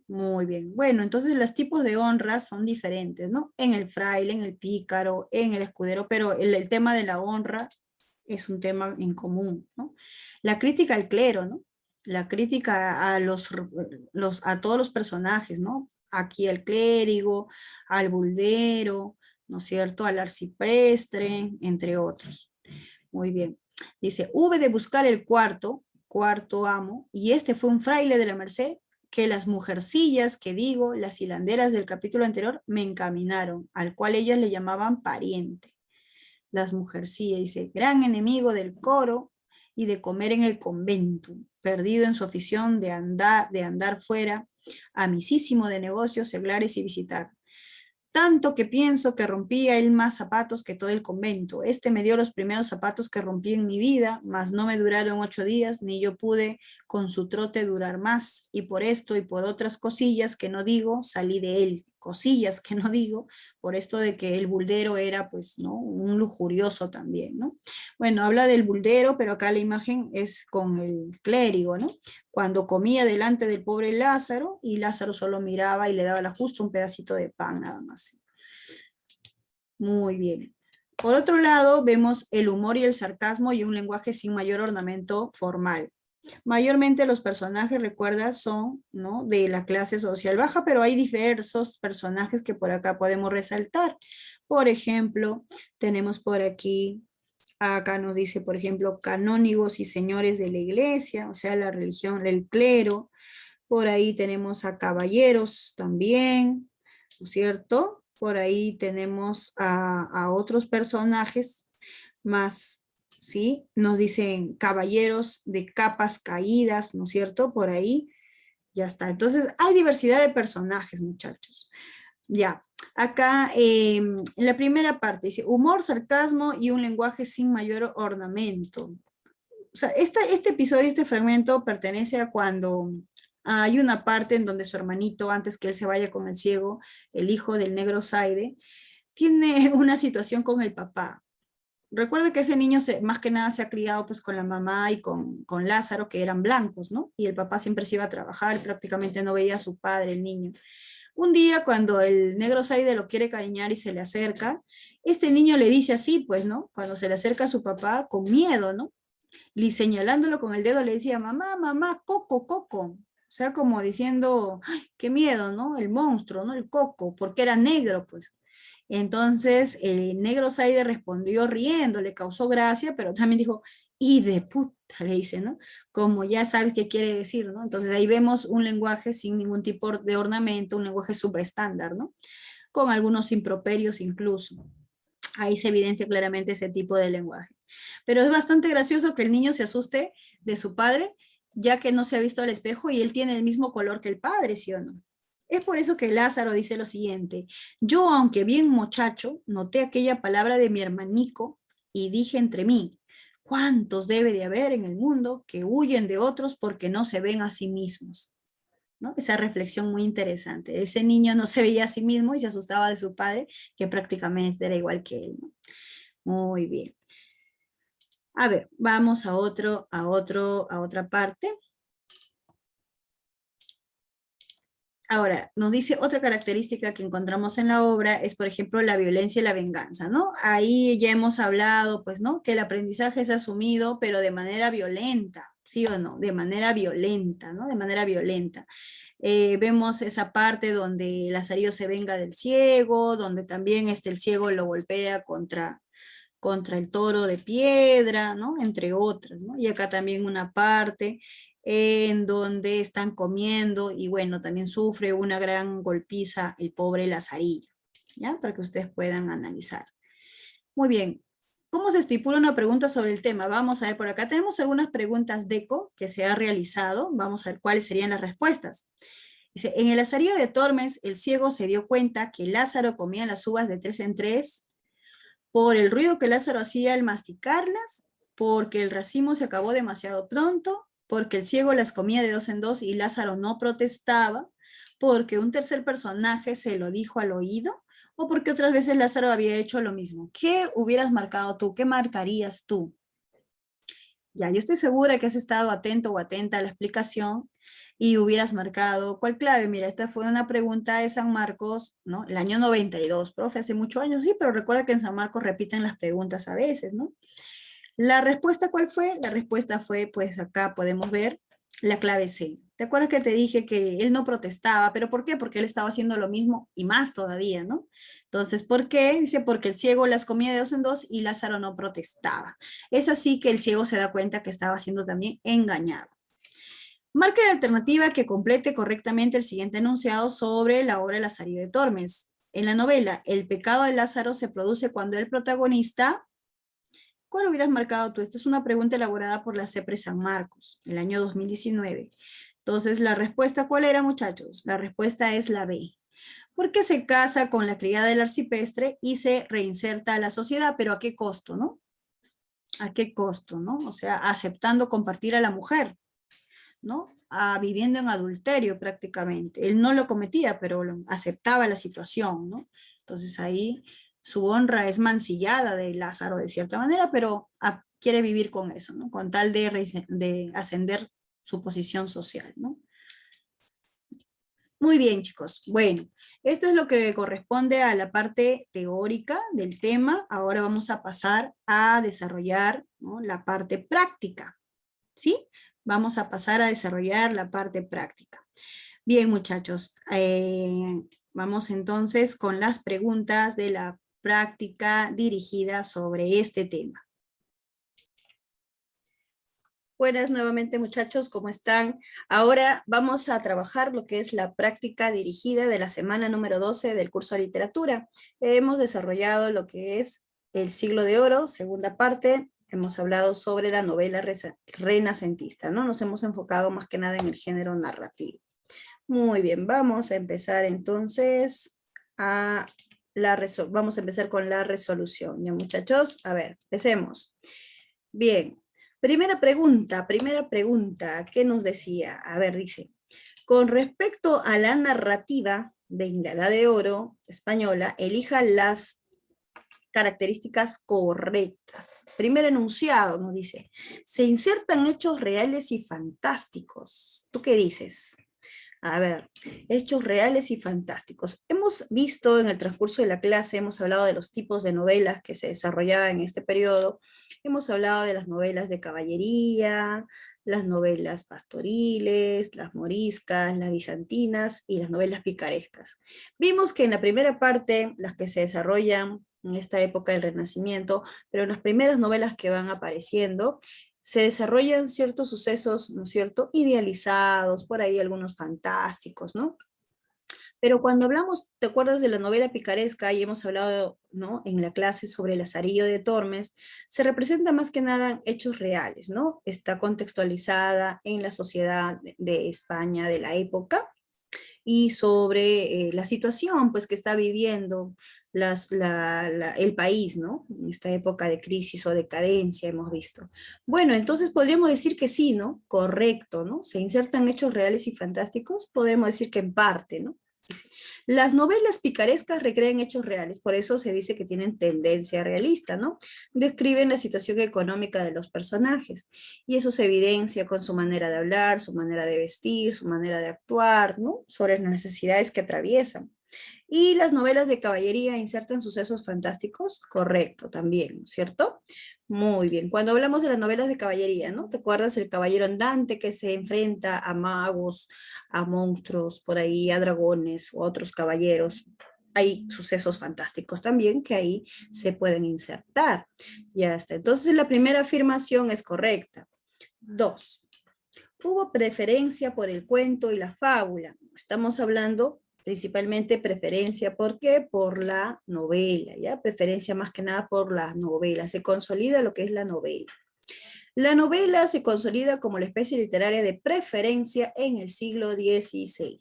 Muy bien. Bueno, entonces los tipos de honra son diferentes, ¿no? En el fraile, en el pícaro, en el escudero, pero el tema de la honra es un tema en común, ¿no? La crítica al clero, ¿no? La crítica a a todos los personajes, ¿no? Aquí al clérigo, al buldero, ¿no es cierto? Al arcipreste, entre otros. Muy bien. Dice, hube de buscar el cuarto amo, y este fue un fraile de la Merced, que las mujercillas que digo, las hilanderas del capítulo anterior, me encaminaron, al cual ellas le llamaban pariente. Las mujercillas, dice, gran enemigo del coro y de comer en el convento, perdido en su afición de andar fuera, amicísimo de negocios, seglares y visitar. Tanto que pienso que rompía él más zapatos que todo el convento. Este me dio los primeros zapatos que rompí en mi vida, mas no me duraron 8 días, ni yo pude con su trote durar más. Y por esto y por otras cosillas que no digo, salí de él. Cosillas que no digo, por esto de que el buldero era, pues, ¿no? Un lujurioso también, ¿no? Bueno, habla del buldero, pero acá la imagen es con el clérigo, ¿no? Cuando comía delante del pobre Lázaro y Lázaro solo miraba y le daba justo un pedacito de pan nada más. Muy bien. Por otro lado, vemos el humor y el sarcasmo y un lenguaje sin mayor ornamento formal. Mayormente los personajes, recuerda, son, ¿no?, de la clase social baja, pero hay diversos personajes que por acá podemos resaltar. Por ejemplo, tenemos por aquí, acá nos dice, por ejemplo, canónigos y señores de la iglesia, o sea, la religión, el clero. Por ahí tenemos a caballeros también, ¿no es cierto? Por ahí tenemos a otros personajes más, ¿sí? Nos dicen caballeros de capas caídas, ¿no es cierto? Por ahí ya está. Entonces, hay diversidad de personajes, muchachos. Ya, acá en la primera parte dice humor, sarcasmo y un lenguaje sin mayor ornamento. O sea, este episodio, este fragmento pertenece a cuando hay una parte en donde su hermanito, antes que él se vaya con el ciego, el hijo del negro Zaide, tiene una situación con el papá. Recuerda que ese niño más que nada se ha criado pues con la mamá y con Lázaro, que eran blancos, ¿no? Y el papá siempre se iba a trabajar, prácticamente no veía a su padre, el niño. Un día cuando el negro Zaide lo quiere cariñar y se le acerca, este niño le dice así, pues, ¿no? Cuando se le acerca a su papá con miedo, ¿no? Y señalándolo con el dedo le decía, mamá, mamá, Coco, Coco. O sea, como diciendo, "Ay, qué miedo, ¿no? El monstruo, ¿no? El Coco, porque era negro, pues. Entonces el negro Zaide respondió riendo, le causó gracia, pero también dijo, y de puta, le dice, ¿no? Como ya sabes qué quiere decir, ¿no? Entonces ahí vemos un lenguaje sin ningún tipo de ornamento, un lenguaje subestándar, ¿no? Con algunos improperios incluso. Ahí se evidencia claramente ese tipo de lenguaje. Pero es bastante gracioso que el niño se asuste de su padre, ya que no se ha visto al espejo y él tiene el mismo color que el padre, ¿sí o no? Es por eso que Lázaro dice lo siguiente, yo aunque bien muchacho, noté aquella palabra de mi hermanico y dije entre mí, ¿cuántos debe de haber en el mundo que huyen de otros porque no se ven a sí mismos? ¿No? Esa reflexión muy interesante. Ese niño no se veía a sí mismo y se asustaba de su padre, que prácticamente era igual que él, ¿no? Muy bien. A ver, vamos a otra parte. Ahora, nos dice otra característica que encontramos en la obra es, por ejemplo, la violencia y la venganza, ¿no? Ahí ya hemos hablado, pues, ¿no? Que el aprendizaje es asumido, pero de manera violenta, ¿sí o no? De manera violenta, ¿no? De manera violenta. Vemos esa parte donde Lazarillo se venga del ciego, donde también el ciego lo golpea contra el toro de piedra, ¿no? Entre otras, ¿no? Y acá también una parte en donde están comiendo y bueno, también sufre una gran golpiza el pobre Lazarillo, ¿ya? Para que ustedes puedan analizar. Muy bien. ¿Cómo se estipula una pregunta sobre el tema? Vamos a ver, por acá tenemos algunas preguntas de eco que se ha realizado. Vamos a ver cuáles serían las respuestas. Dice, en el Lazarillo de Tormes, el ciego se dio cuenta que Lázaro comía las uvas de tres en tres por el ruido que Lázaro hacía al masticarlas, porque el racimo se acabó demasiado pronto, porque el ciego las comía de dos en dos y Lázaro no protestaba, porque un tercer personaje se lo dijo al oído, o porque otras veces Lázaro había hecho lo mismo. ¿Qué hubieras marcado tú? ¿Qué marcarías tú? Ya, yo estoy segura que has estado atento o atenta a la explicación y hubieras marcado, ¿cuál clave? Mira, esta fue una pregunta de San Marcos, ¿no? El año 92, profe, hace muchos años, sí, pero recuerda que en San Marcos repiten las preguntas a veces, ¿no? La respuesta, ¿cuál fue? La respuesta fue, pues acá podemos ver la clave C. ¿Te acuerdas que te dije que él no protestaba? ¿Pero por qué? Porque él estaba haciendo lo mismo y más todavía, ¿no? Entonces, ¿por qué? Dice, porque el ciego las comía de dos en dos y Lázaro no protestaba. Es así que el ciego se da cuenta que estaba siendo también engañado. Marca la alternativa que complete correctamente el siguiente enunciado sobre la obra de Lazarillo de Tormes. En la novela, el pecado de Lázaro se produce cuando el protagonista... ¿Cuál hubieras marcado tú? Esta es una pregunta elaborada por la CEPRE San Marcos, el año 2019. Entonces, ¿la respuesta cuál era, muchachos? La respuesta es la B. Porque se casa con la criada del arcipreste y se reinserta a la sociedad, pero ¿a qué costo, no? ¿A qué costo, no? O sea, aceptando compartir a la mujer, ¿no? Viviendo en adulterio prácticamente. Él no lo cometía, pero aceptaba la situación, ¿no? Entonces ahí su honra es mancillada de Lázaro de cierta manera, pero quiere vivir con eso, ¿no? Con tal de ascender su posición social, ¿no? Muy bien, chicos. Bueno, esto es lo que corresponde a la parte teórica del tema. Ahora vamos a pasar a desarrollar, ¿no?, la parte práctica, ¿sí? Vamos a pasar a desarrollar la parte práctica. Bien, muchachos, vamos entonces con las preguntas de la práctica dirigida sobre este tema. Buenas nuevamente, muchachos, ¿cómo están? Ahora vamos a trabajar lo que es la práctica dirigida de la semana número 12 del curso de literatura. Hemos desarrollado lo que es El siglo de oro, segunda parte. Hemos hablado sobre la novela renacentista, ¿no? Nos hemos enfocado más que nada en el género narrativo. Muy bien, vamos a empezar entonces vamos a empezar con la resolución. ¿Ya, muchachos? A ver, empecemos. Bien, primera pregunta, ¿qué nos decía? A ver, dice, con respecto a la narrativa de la Edad de Oro española, elija las características correctas. Primer enunciado nos dice, se insertan hechos reales y fantásticos. ¿Tú qué dices? A ver, hechos reales y fantásticos. Hemos visto en el transcurso de la clase, hemos hablado de los tipos de novelas que se desarrollaban en este periodo. Hemos hablado de las novelas de caballería, las novelas pastoriles, las moriscas, las bizantinas y las novelas picarescas. Vimos que en la primera parte, las que se desarrollan en esta época del Renacimiento, pero en las primeras novelas que van apareciendo, se desarrollan ciertos sucesos, ¿no es cierto?, idealizados, por ahí algunos fantásticos, ¿no? Pero cuando hablamos, ¿te acuerdas de la novela picaresca? Y hemos hablado, ¿no?, en la clase sobre el Lazarillo de Tormes, se representa más que nada hechos reales, ¿no? Está contextualizada en la sociedad de España de la época, y sobre la situación pues, que está viviendo el país, ¿no? En esta época de crisis o decadencia hemos visto. Bueno, entonces podríamos decir que sí, ¿no? Correcto, ¿no? Se insertan hechos reales y fantásticos, podemos decir que en parte, ¿no? Las novelas picarescas recrean hechos reales, por eso se dice que tienen tendencia realista, ¿no? Describen la situación económica de los personajes, y eso se evidencia con su manera de hablar, su manera de vestir, su manera de actuar, ¿no? Sobre las necesidades que atraviesan. ¿Y las novelas de caballería insertan sucesos fantásticos? Correcto, también, ¿cierto? Muy bien. Cuando hablamos de las novelas de caballería, ¿no? ¿Te acuerdas el caballero andante que se enfrenta a magos, a monstruos, por ahí, a dragones o otros caballeros? Hay sucesos fantásticos también que ahí se pueden insertar. Ya está. Entonces la primera afirmación es correcta. 2. Hubo preferencia por el cuento y la fábula. Estamos hablando principalmente preferencia, ¿por qué? Por la novela, ¿ya? Preferencia más que nada por la novela. Se consolida lo que es la novela. La novela se consolida como la especie literaria de preferencia en el siglo XVI.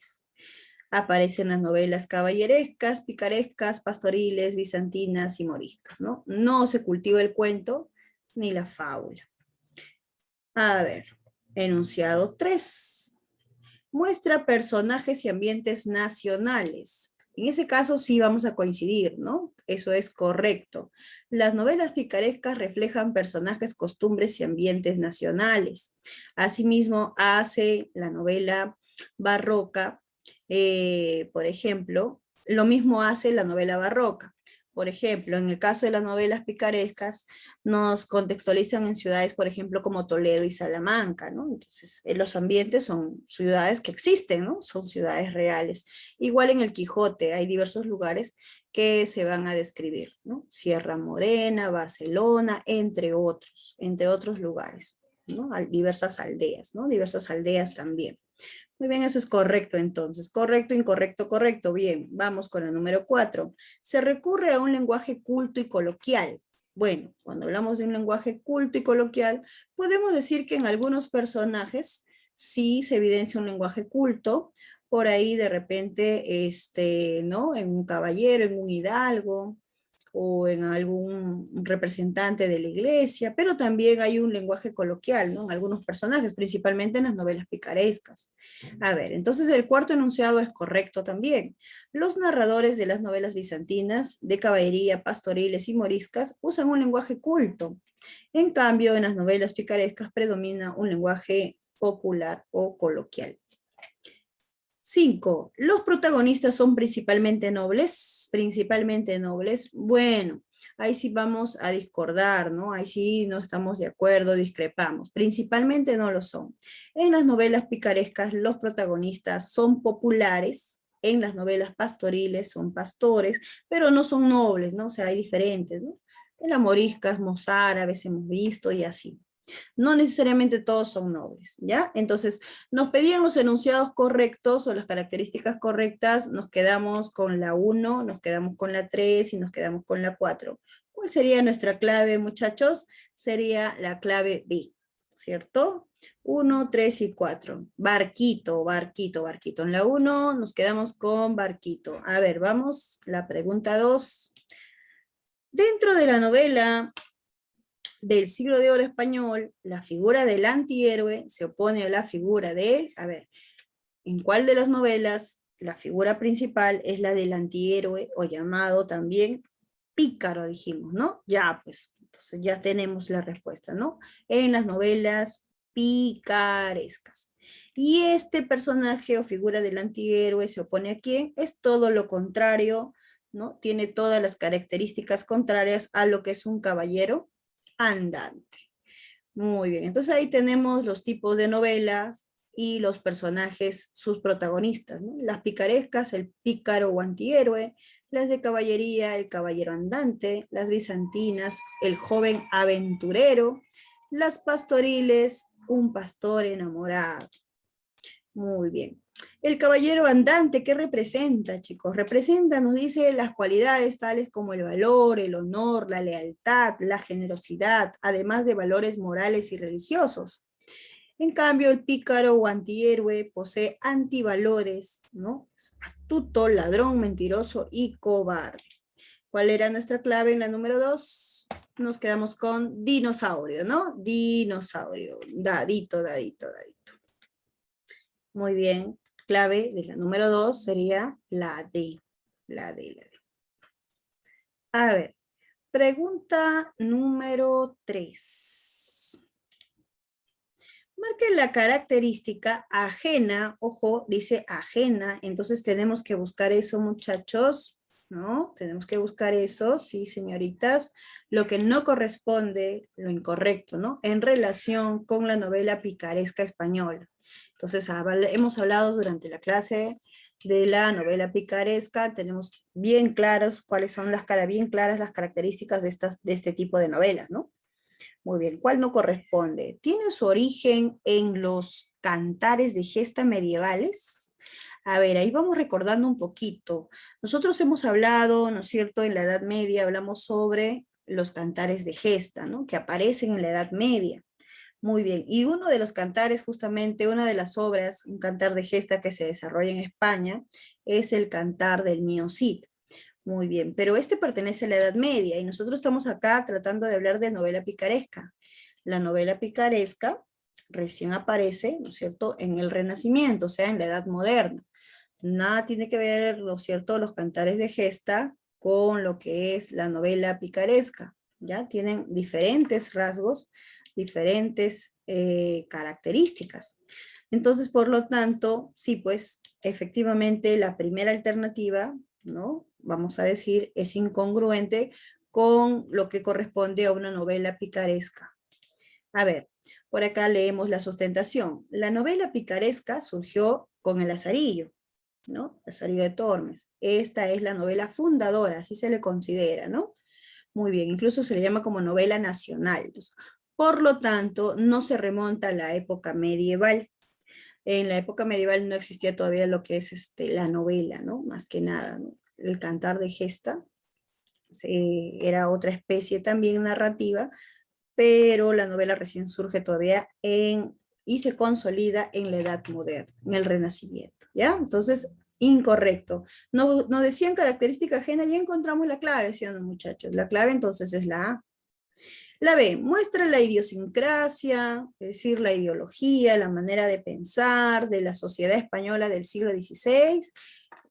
Aparecen las novelas caballerescas, picarescas, pastoriles, bizantinas y moriscas, ¿no? No se cultiva el cuento ni la fábula. A ver, enunciado 3. Muestra personajes y ambientes nacionales. En ese caso sí vamos a coincidir, ¿no? Eso es correcto. Las novelas picarescas reflejan personajes, costumbres y ambientes nacionales. Asimismo, hace la novela barroca, por ejemplo, lo mismo hace la novela barroca. Por ejemplo, en el caso de las novelas picarescas, nos contextualizan en ciudades, por ejemplo, como Toledo y Salamanca, ¿no? Entonces, los ambientes son ciudades que existen, ¿no? Son ciudades reales. Igual en el Quijote hay diversos lugares que se van a describir, ¿no? Sierra Morena, Barcelona, entre otros lugares, ¿no? Diversas aldeas, ¿no? Diversas aldeas también. Muy bien, eso es correcto entonces. Correcto, incorrecto, correcto. Bien, vamos con la número 4. Se recurre a un lenguaje culto y coloquial. Bueno, cuando hablamos de un lenguaje culto y coloquial, podemos decir que en algunos personajes sí se evidencia un lenguaje culto, por ahí de repente, ¿no? En un caballero, en un hidalgo, o en algún representante de la iglesia, pero también hay un lenguaje coloquial, ¿no? En algunos personajes, principalmente en las novelas picarescas. A ver, entonces el cuarto enunciado es correcto también. Los narradores de las novelas bizantinas, de caballería, pastoriles y moriscas, usan un lenguaje culto. En cambio, en las novelas picarescas predomina un lenguaje popular o coloquial. 5. Los protagonistas son principalmente nobles. Principalmente nobles. Bueno, ahí sí vamos a discordar, ¿no? Ahí sí no estamos de acuerdo, discrepamos. Principalmente no lo son. En las novelas picarescas los protagonistas son populares. En las novelas pastoriles son pastores, pero no son nobles, ¿no? O sea, hay diferentes, ¿no? En las moriscas, mozárabes hemos visto y así. No necesariamente todos son nobles, ¿ya? Entonces, nos pedían los enunciados correctos o las características correctas, nos quedamos con la 1, nos quedamos con la 3 y nos quedamos con la 4. ¿Cuál sería nuestra clave, muchachos? Sería la clave B, ¿cierto? 1, 3 y 4. Barquito, barquito, barquito. En la 1 nos quedamos con barquito. A ver, vamos, la pregunta 2. Dentro de la novela del siglo de oro español, la figura del antihéroe se opone a la figura de, a ver, ¿en cuál de las novelas la figura principal es la del antihéroe o llamado también pícaro, dijimos, ¿no? Ya, pues, entonces ya tenemos la respuesta, ¿no? En las novelas picarescas. Y este personaje o figura del antihéroe se opone a quién? Es todo lo contrario, ¿no? Tiene todas las características contrarias a lo que es un caballero andante. Muy bien, entonces ahí tenemos los tipos de novelas y los personajes, sus protagonistas, ¿no? Las picarescas, el pícaro o antihéroe, las de caballería, el caballero andante, las bizantinas, el joven aventurero, las pastoriles, un pastor enamorado. Muy bien. El caballero andante, ¿qué representa, chicos? Representa, nos dice, las cualidades tales como el valor, el honor, la lealtad, la generosidad, además de valores morales y religiosos. En cambio, el pícaro o antihéroe posee antivalores, ¿no? Es astuto, ladrón, mentiroso y cobarde. ¿Cuál era nuestra clave en la número 2? Nos quedamos con dinosaurio, ¿no? Dinosaurio. Dadito, dadito, dadito. Muy bien. Clave de la número 2 sería la D. La D, la D. A ver, pregunta número 3. Marque la característica ajena, ojo, dice ajena, entonces tenemos que buscar eso, muchachos, ¿no? Tenemos que buscar eso, sí, señoritas, lo que no corresponde, lo incorrecto, ¿no? En relación con la novela picaresca española. Entonces, hemos hablado durante la clase de la novela picaresca, tenemos bien claros cuáles son bien claras las características de este tipo de novelas, ¿no? Muy bien, ¿cuál no corresponde? ¿Tiene su origen en los cantares de gesta medievales? A ver, ahí vamos recordando un poquito. Nosotros hemos hablado, ¿no es cierto?, en la Edad Media hablamos sobre los cantares de gesta, ¿no?, que aparecen en la Edad Media. Muy bien, y uno de los cantares, justamente, una de las obras, un cantar de gesta que se desarrolla en España, es el Cantar del Mío Cid. Muy bien, pero este pertenece a la Edad Media y nosotros estamos acá tratando de hablar de novela picaresca. La novela picaresca recién aparece, ¿no es cierto?, en el Renacimiento, o sea, en la Edad Moderna. Nada tiene que ver, ¿no es cierto?, los cantares de gesta con lo que es la novela picaresca, ¿ya? Tienen diferentes rasgos, diferentes características. Entonces, por lo tanto, sí, pues, efectivamente, la primera alternativa, ¿no?, vamos a decir, es incongruente con lo que corresponde a una novela picaresca. A ver, por acá leemos la sustentación. La novela picaresca surgió con el Lazarillo, ¿no? Lazarillo de Tormes. Esta es la novela fundadora, así se le considera, ¿no? Muy bien, incluso se le llama como novela nacional. Entonces, por lo tanto, no se remonta a la época medieval. En la época medieval no existía todavía lo que es la novela, ¿no? Más que nada, ¿no? El cantar de gesta era otra especie también narrativa, pero la novela recién surge todavía y se consolida en la Edad Moderna, en el Renacimiento, ¿ya? Entonces, incorrecto. No decían característica ajena, ya encontramos la clave, decían los muchachos. La clave entonces es la A. La B, muestra la idiosincrasia, es decir, la ideología, la manera de pensar de la sociedad española del siglo XVI.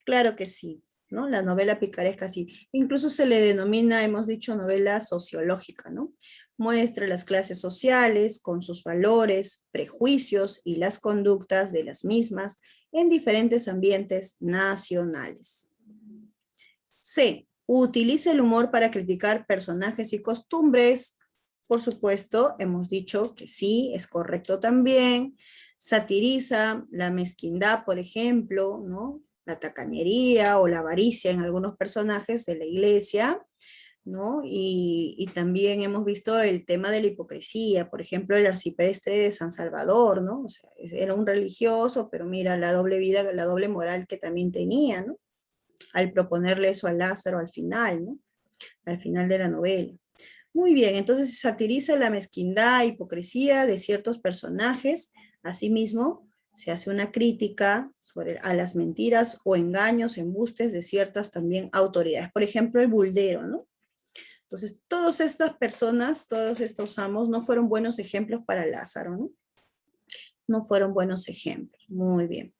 Claro que sí, ¿no? La novela picaresca sí. Incluso se le denomina, hemos dicho, novela sociológica, ¿no? Muestra las clases sociales con sus valores, prejuicios y las conductas de las mismas en diferentes ambientes nacionales. C. Utiliza el humor para criticar personajes y costumbres. Por supuesto, hemos dicho que sí, es correcto también. Satiriza la mezquindad, por ejemplo, ¿no? La tacañería o la avaricia en algunos personajes de la iglesia, ¿no? Y también hemos visto el tema de la hipocresía, por ejemplo, el arcipreste de San Salvador, ¿no? O sea, era un religioso, pero mira la doble vida, la doble moral que también tenía, ¿no? Al proponerle eso a Lázaro al final, ¿no? Al final de la novela. Muy bien, entonces se satiriza la mezquindad, hipocresía de ciertos personajes. Asimismo, se hace una crítica a las mentiras o engaños, embustes de ciertas también autoridades. Por ejemplo, el buldero, ¿no? Entonces, todas estas personas, todos estos amos, no fueron buenos ejemplos para Lázaro, ¿no? No fueron buenos ejemplos. Muy bien.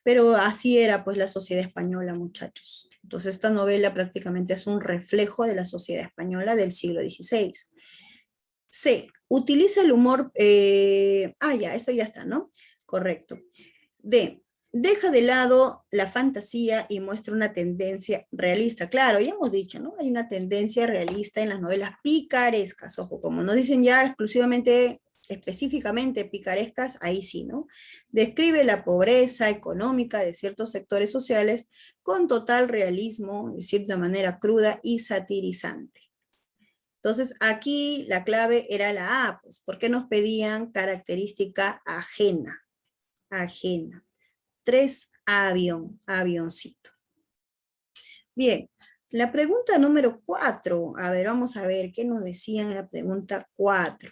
Pero así era, pues, la sociedad española, muchachos. Entonces esta novela prácticamente es un reflejo de la sociedad española del siglo XVI. C. Utiliza el humor, ya, esto ya está, ¿no? Correcto. D. Deja de lado la fantasía y muestra una tendencia realista. Claro, ya hemos dicho, ¿no? Hay una tendencia realista en las novelas picarescas. Ojo, como no dicen ya exclusivamente, específicamente picarescas, ahí sí, ¿no? Describe la pobreza económica de ciertos sectores sociales con total realismo, es decir, de manera cruda y satirizante. Entonces, aquí la clave era la A, pues, ¿por qué nos pedían característica ajena? Ajena. 3, avión, avioncito. Bien, la pregunta número 4. A ver, vamos a ver qué nos decían en la pregunta 4.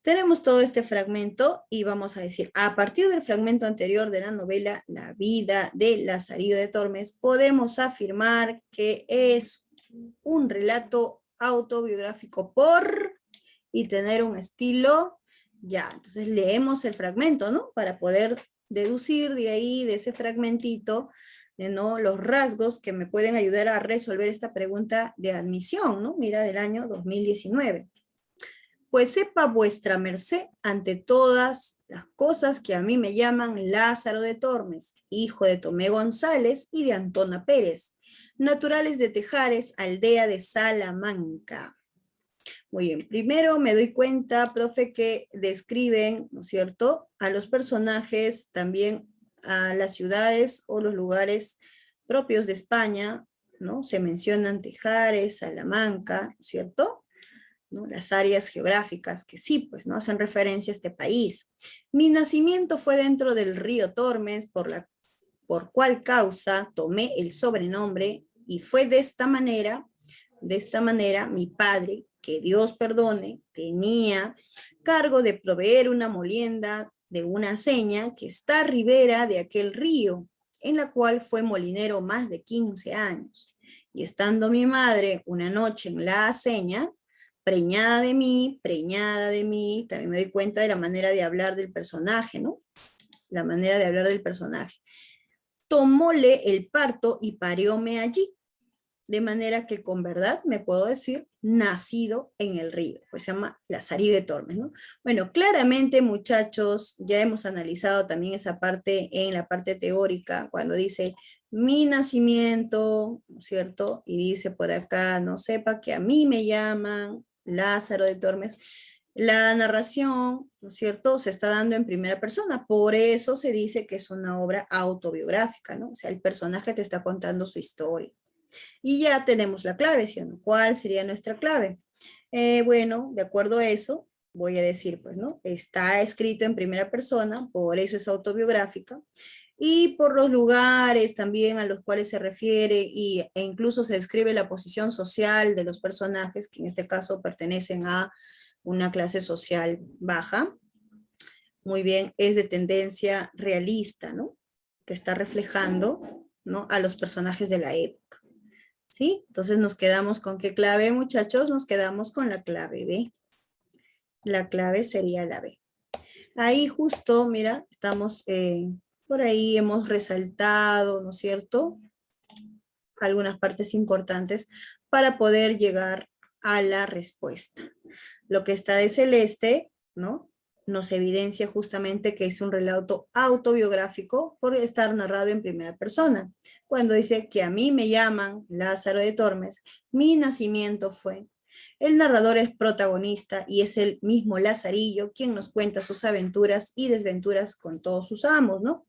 Tenemos todo este fragmento y vamos a decir, a partir del fragmento anterior de la novela La vida de Lazarillo de Tormes, podemos afirmar que es un relato autobiográfico y tener un estilo, ya, entonces leemos el fragmento, ¿no? Para poder deducir de ahí, de ese fragmentito, ¿no? Los rasgos que me pueden ayudar a resolver esta pregunta de admisión, ¿no? Mira, del año 2019. Pues sepa vuestra merced ante todas las cosas que a mí me llaman Lázaro de Tormes, hijo de Tomé González y de Antona Pérez, naturales de Tejares, aldea de Salamanca. Muy bien, primero me doy cuenta, profe, que describen, ¿no es cierto?, a los personajes, también a las ciudades o los lugares propios de España, ¿no? Se mencionan Tejares, Salamanca, ¿no es cierto?, ¿no? Las áreas geográficas que sí, pues, ¿no? Hacen referencia a este país. Mi nacimiento fue dentro del río Tormes, por cual causa tomé el sobrenombre, y fue de esta manera, mi padre, que Dios perdone, tenía cargo de proveer una molienda de una aceña que está a ribera de aquel río, en la cual fue molinero más de 15 años. Y estando mi madre una noche en la aceña, preñada de mí, también me doy cuenta de la manera de hablar del personaje, ¿no? La manera de hablar del personaje. Tomóle el parto y parióme allí, de manera que con verdad me puedo decir nacido en el río, pues se llama Lazarillo de Tormes, ¿no? Bueno, claramente, muchachos, ya hemos analizado también esa parte en la parte teórica, cuando dice mi nacimiento, ¿no es cierto? Y dice por acá, no sepa que a mí me llaman Lázaro de Tormes. La narración, ¿no es cierto?, se está dando en primera persona, por eso se dice que es una obra autobiográfica, ¿no? O sea, el personaje te está contando su historia. Y ya tenemos la clave, ¿sí o no? ¿Cuál sería nuestra clave? Bueno, de acuerdo a eso, voy a decir, pues, ¿no? Está escrito en primera persona, por eso es autobiográfica, y por los lugares también a los cuales se refiere, e incluso se describe la posición social de los personajes, que en este caso pertenecen a una clase social baja. Muy bien, es de tendencia realista, ¿no? Que está reflejando, ¿no?, a los personajes de la época. ¿Sí? Entonces nos quedamos con ¿qué clave, muchachos? Nos quedamos con la clave B. La clave sería la B. Ahí justo, mira, estamos, por ahí hemos resaltado, ¿no es cierto?, algunas partes importantes para poder llegar a la respuesta. Lo que está de celeste, ¿no?, nos evidencia justamente que es un relato autobiográfico por estar narrado en primera persona. Cuando dice que a mí me llaman Lázaro de Tormes, mi nacimiento fue. El narrador es protagonista y es el mismo Lazarillo quien nos cuenta sus aventuras y desventuras con todos sus amos, ¿no?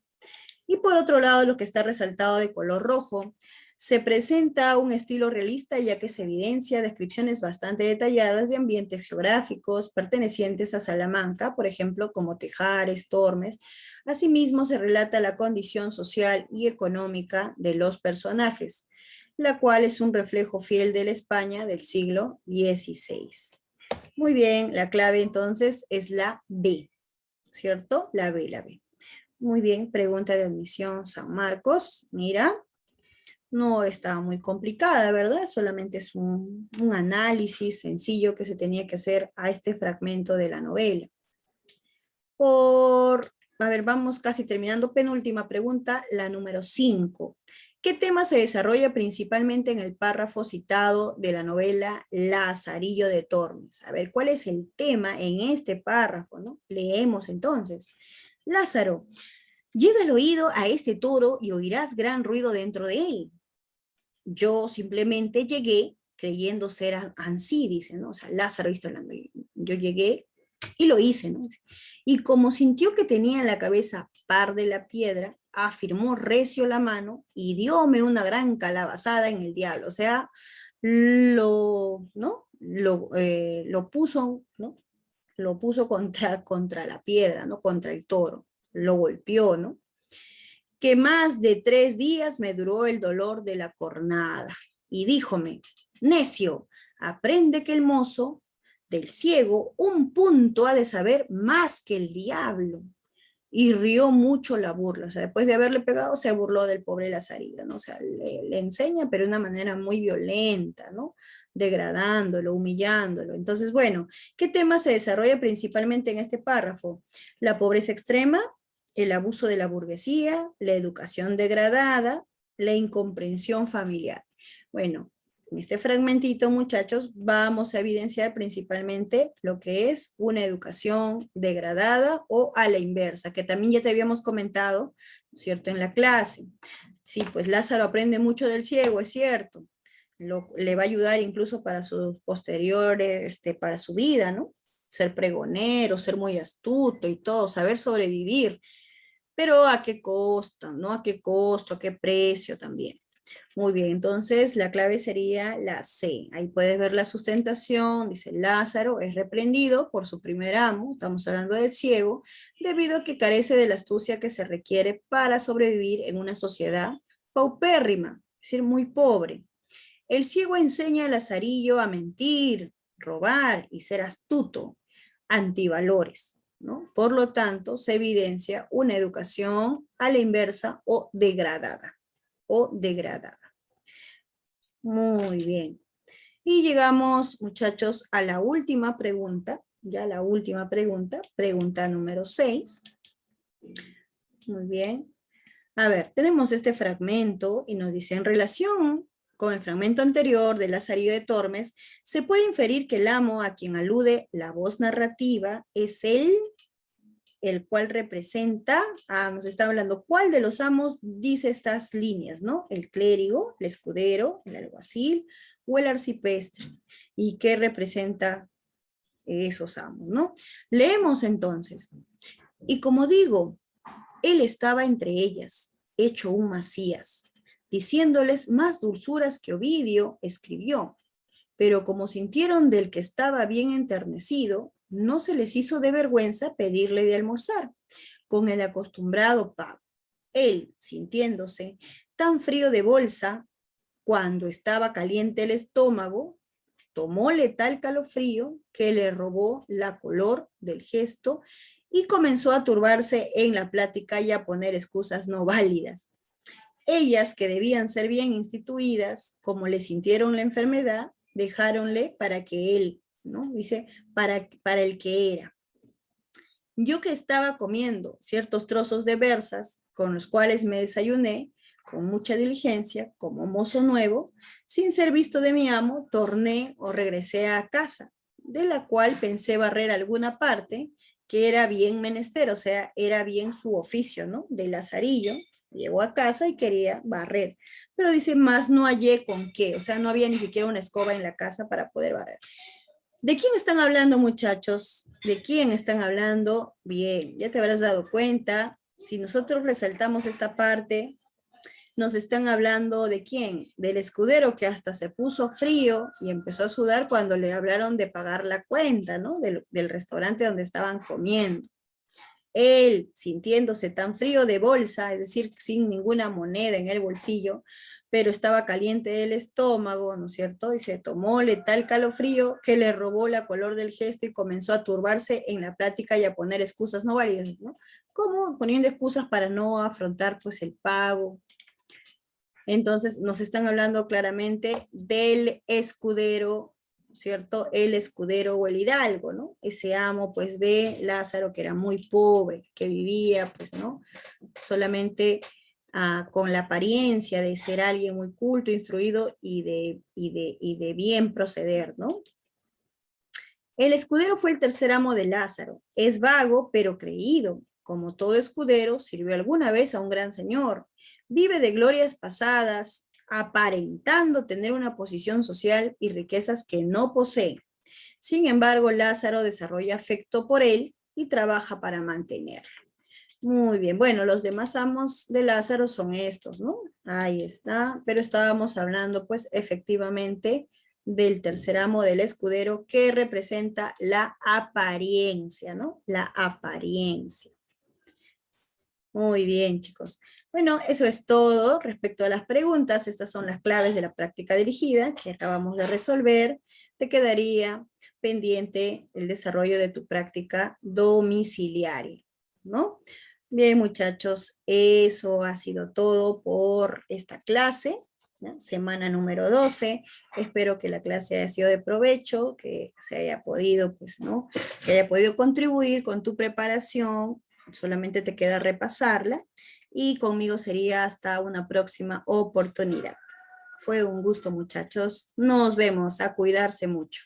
Y por otro lado, lo que está resaltado de color rojo, se presenta un estilo realista ya que se evidencia descripciones bastante detalladas de ambientes geográficos pertenecientes a Salamanca, por ejemplo, como Tejares, Tormes. Asimismo, se relata la condición social y económica de los personajes, la cual es un reflejo fiel de la España del siglo XVI. Muy bien, la clave entonces es la B, ¿cierto? La B, la B. Muy bien, pregunta de admisión San Marcos. Mira, no estaba muy complicada, ¿verdad? Solamente es un análisis sencillo que se tenía que hacer a este fragmento de la novela. A ver, vamos casi terminando. Penúltima pregunta, la número 5. ¿Qué tema se desarrolla principalmente en el párrafo citado de la novela Lazarillo de Tormes? A ver, ¿cuál es el tema en este párrafo, no? Leemos entonces. Lázaro, llega el oído a este toro y oirás gran ruido dentro de él. Yo simplemente llegué creyendo ser ansí, dice, ¿no? O sea, Lázaro está hablando. Yo llegué y lo hice, ¿no? Y como sintió que tenía en la cabeza par de la piedra, afirmó recio la mano y dióme una gran calabazada en el diablo. O sea, ¿no? Lo puso, ¿no? Lo puso contra la piedra, ¿no? Contra el toro. Lo golpeó, ¿no? Que más de 3 días me duró el dolor de la cornada. Y díjome, necio, aprende que el mozo del ciego un punto ha de saber más que el diablo. Y rió mucho la burla, o sea, después de haberle pegado, se burló del pobre Lazarillo, ¿no? O sea, le enseña, pero de una manera muy violenta, ¿no? Degradándolo, humillándolo. Entonces, bueno, ¿qué tema se desarrolla principalmente en este párrafo? La pobreza extrema, el abuso de la burguesía, la educación degradada, la incomprensión familiar. Bueno, en este fragmentito, muchachos, vamos a evidenciar principalmente lo que es una educación degradada o a la inversa, que también ya te habíamos comentado, ¿cierto?, en la clase. Sí, pues Lázaro aprende mucho del ciego, es cierto. Le va a ayudar incluso para sus posteriores, para su vida, ¿no? Ser pregonero, ser muy astuto y todo, saber sobrevivir. Pero ¿a qué costo, no? ¿A qué costo, a qué precio también? Muy bien, entonces la clave sería la C. Ahí puedes ver la sustentación, dice Lázaro es reprendido por su primer amo, estamos hablando del ciego, debido a que carece de la astucia que se requiere para sobrevivir en una sociedad paupérrima, es decir, muy pobre. El ciego enseña a Lazarillo a mentir, robar y ser astuto, antivalores, ¿no? Por lo tanto, se evidencia una educación a la inversa o degradada, o degradada. Muy bien. Y llegamos, muchachos, a la última pregunta, ya la última pregunta, pregunta número 6. Muy bien. A ver, tenemos este fragmento y nos dice, en relación con el fragmento anterior de Lazarillo de Tormes, se puede inferir que el amo a quien alude la voz narrativa es el cual representa, nos está hablando, ¿cuál de los amos dice estas líneas, no? El clérigo, el escudero, el alguacil o el arcipreste. ¿Y qué representa esos amos, no? Leemos entonces. Y como digo, él estaba entre ellas, hecho un Macías, diciéndoles más dulzuras que Ovidio escribió. Pero como sintieron del que estaba bien enternecido, no se les hizo de vergüenza pedirle de almorzar, con el acostumbrado pavo. Él, sintiéndose tan frío de bolsa, cuando estaba caliente el estómago, tomóle tal calofrío que le robó la color del gesto y comenzó a turbarse en la plática y a poner excusas no válidas. Ellas, que debían ser bien instituidas, como le sintieron la enfermedad, dejáronle para que él, ¿no? Dice, para el que era. Yo que estaba comiendo ciertos trozos de berzas, con los cuales me desayuné, con mucha diligencia, como mozo nuevo, sin ser visto de mi amo, torné o regresé a casa, de la cual pensé barrer alguna parte, que era bien menester, o sea, era bien su oficio, ¿no? De Lazarillo, llegó a casa y quería barrer, pero dice, más no hallé con qué, o sea, no había ni siquiera una escoba en la casa para poder barrer. ¿De quién están hablando, muchachos? ¿De quién están hablando? Bien, ya te habrás dado cuenta. Si nosotros resaltamos esta parte, nos están hablando de quién, del escudero que hasta se puso frío y empezó a sudar cuando le hablaron de pagar la cuenta, ¿no? Del restaurante donde estaban comiendo. Él, sintiéndose tan frío de bolsa, es decir, sin ninguna moneda en el bolsillo, pero estaba caliente el estómago, ¿no es cierto? Y se tomóle tal calofrío que le robó la color del gesto y comenzó a turbarse en la plática y a poner excusas no válidas, ¿no? Como poniendo excusas para no afrontar pues el pago. Entonces nos están hablando claramente del escudero, ¿cierto? El escudero o el hidalgo, ¿no? Ese amo, pues, de Lázaro, que era muy pobre, que vivía, pues, ¿no? Solamente con la apariencia de ser alguien muy culto, instruido y de bien proceder, ¿no? El escudero fue el tercer amo de Lázaro. Es vago, pero creído. Como todo escudero, sirvió alguna vez a un gran señor. Vive de glorias pasadas, aparentando tener una posición social y riquezas que no posee. Sin embargo, Lázaro desarrolla afecto por él y trabaja para mantenerlo. Muy bien, bueno, los demás amos de Lázaro son estos, ¿no? Ahí está, pero estábamos hablando pues efectivamente del tercer amo del escudero que representa la apariencia, ¿no? La apariencia. Muy bien, chicos. Bueno, eso es todo respecto a las preguntas. Estas son las claves de la práctica dirigida que acabamos de resolver. Te quedaría pendiente el desarrollo de tu práctica domiciliaria, ¿no? Bien, muchachos, eso ha sido todo por esta clase, ¿no? Semana número 12. Espero que la clase haya sido de provecho, que se haya podido, pues, ¿no? Que haya podido contribuir con tu preparación. Solamente te queda repasarla y conmigo sería hasta una próxima oportunidad. Fue un gusto, muchachos. Nos vemos. A cuidarse mucho.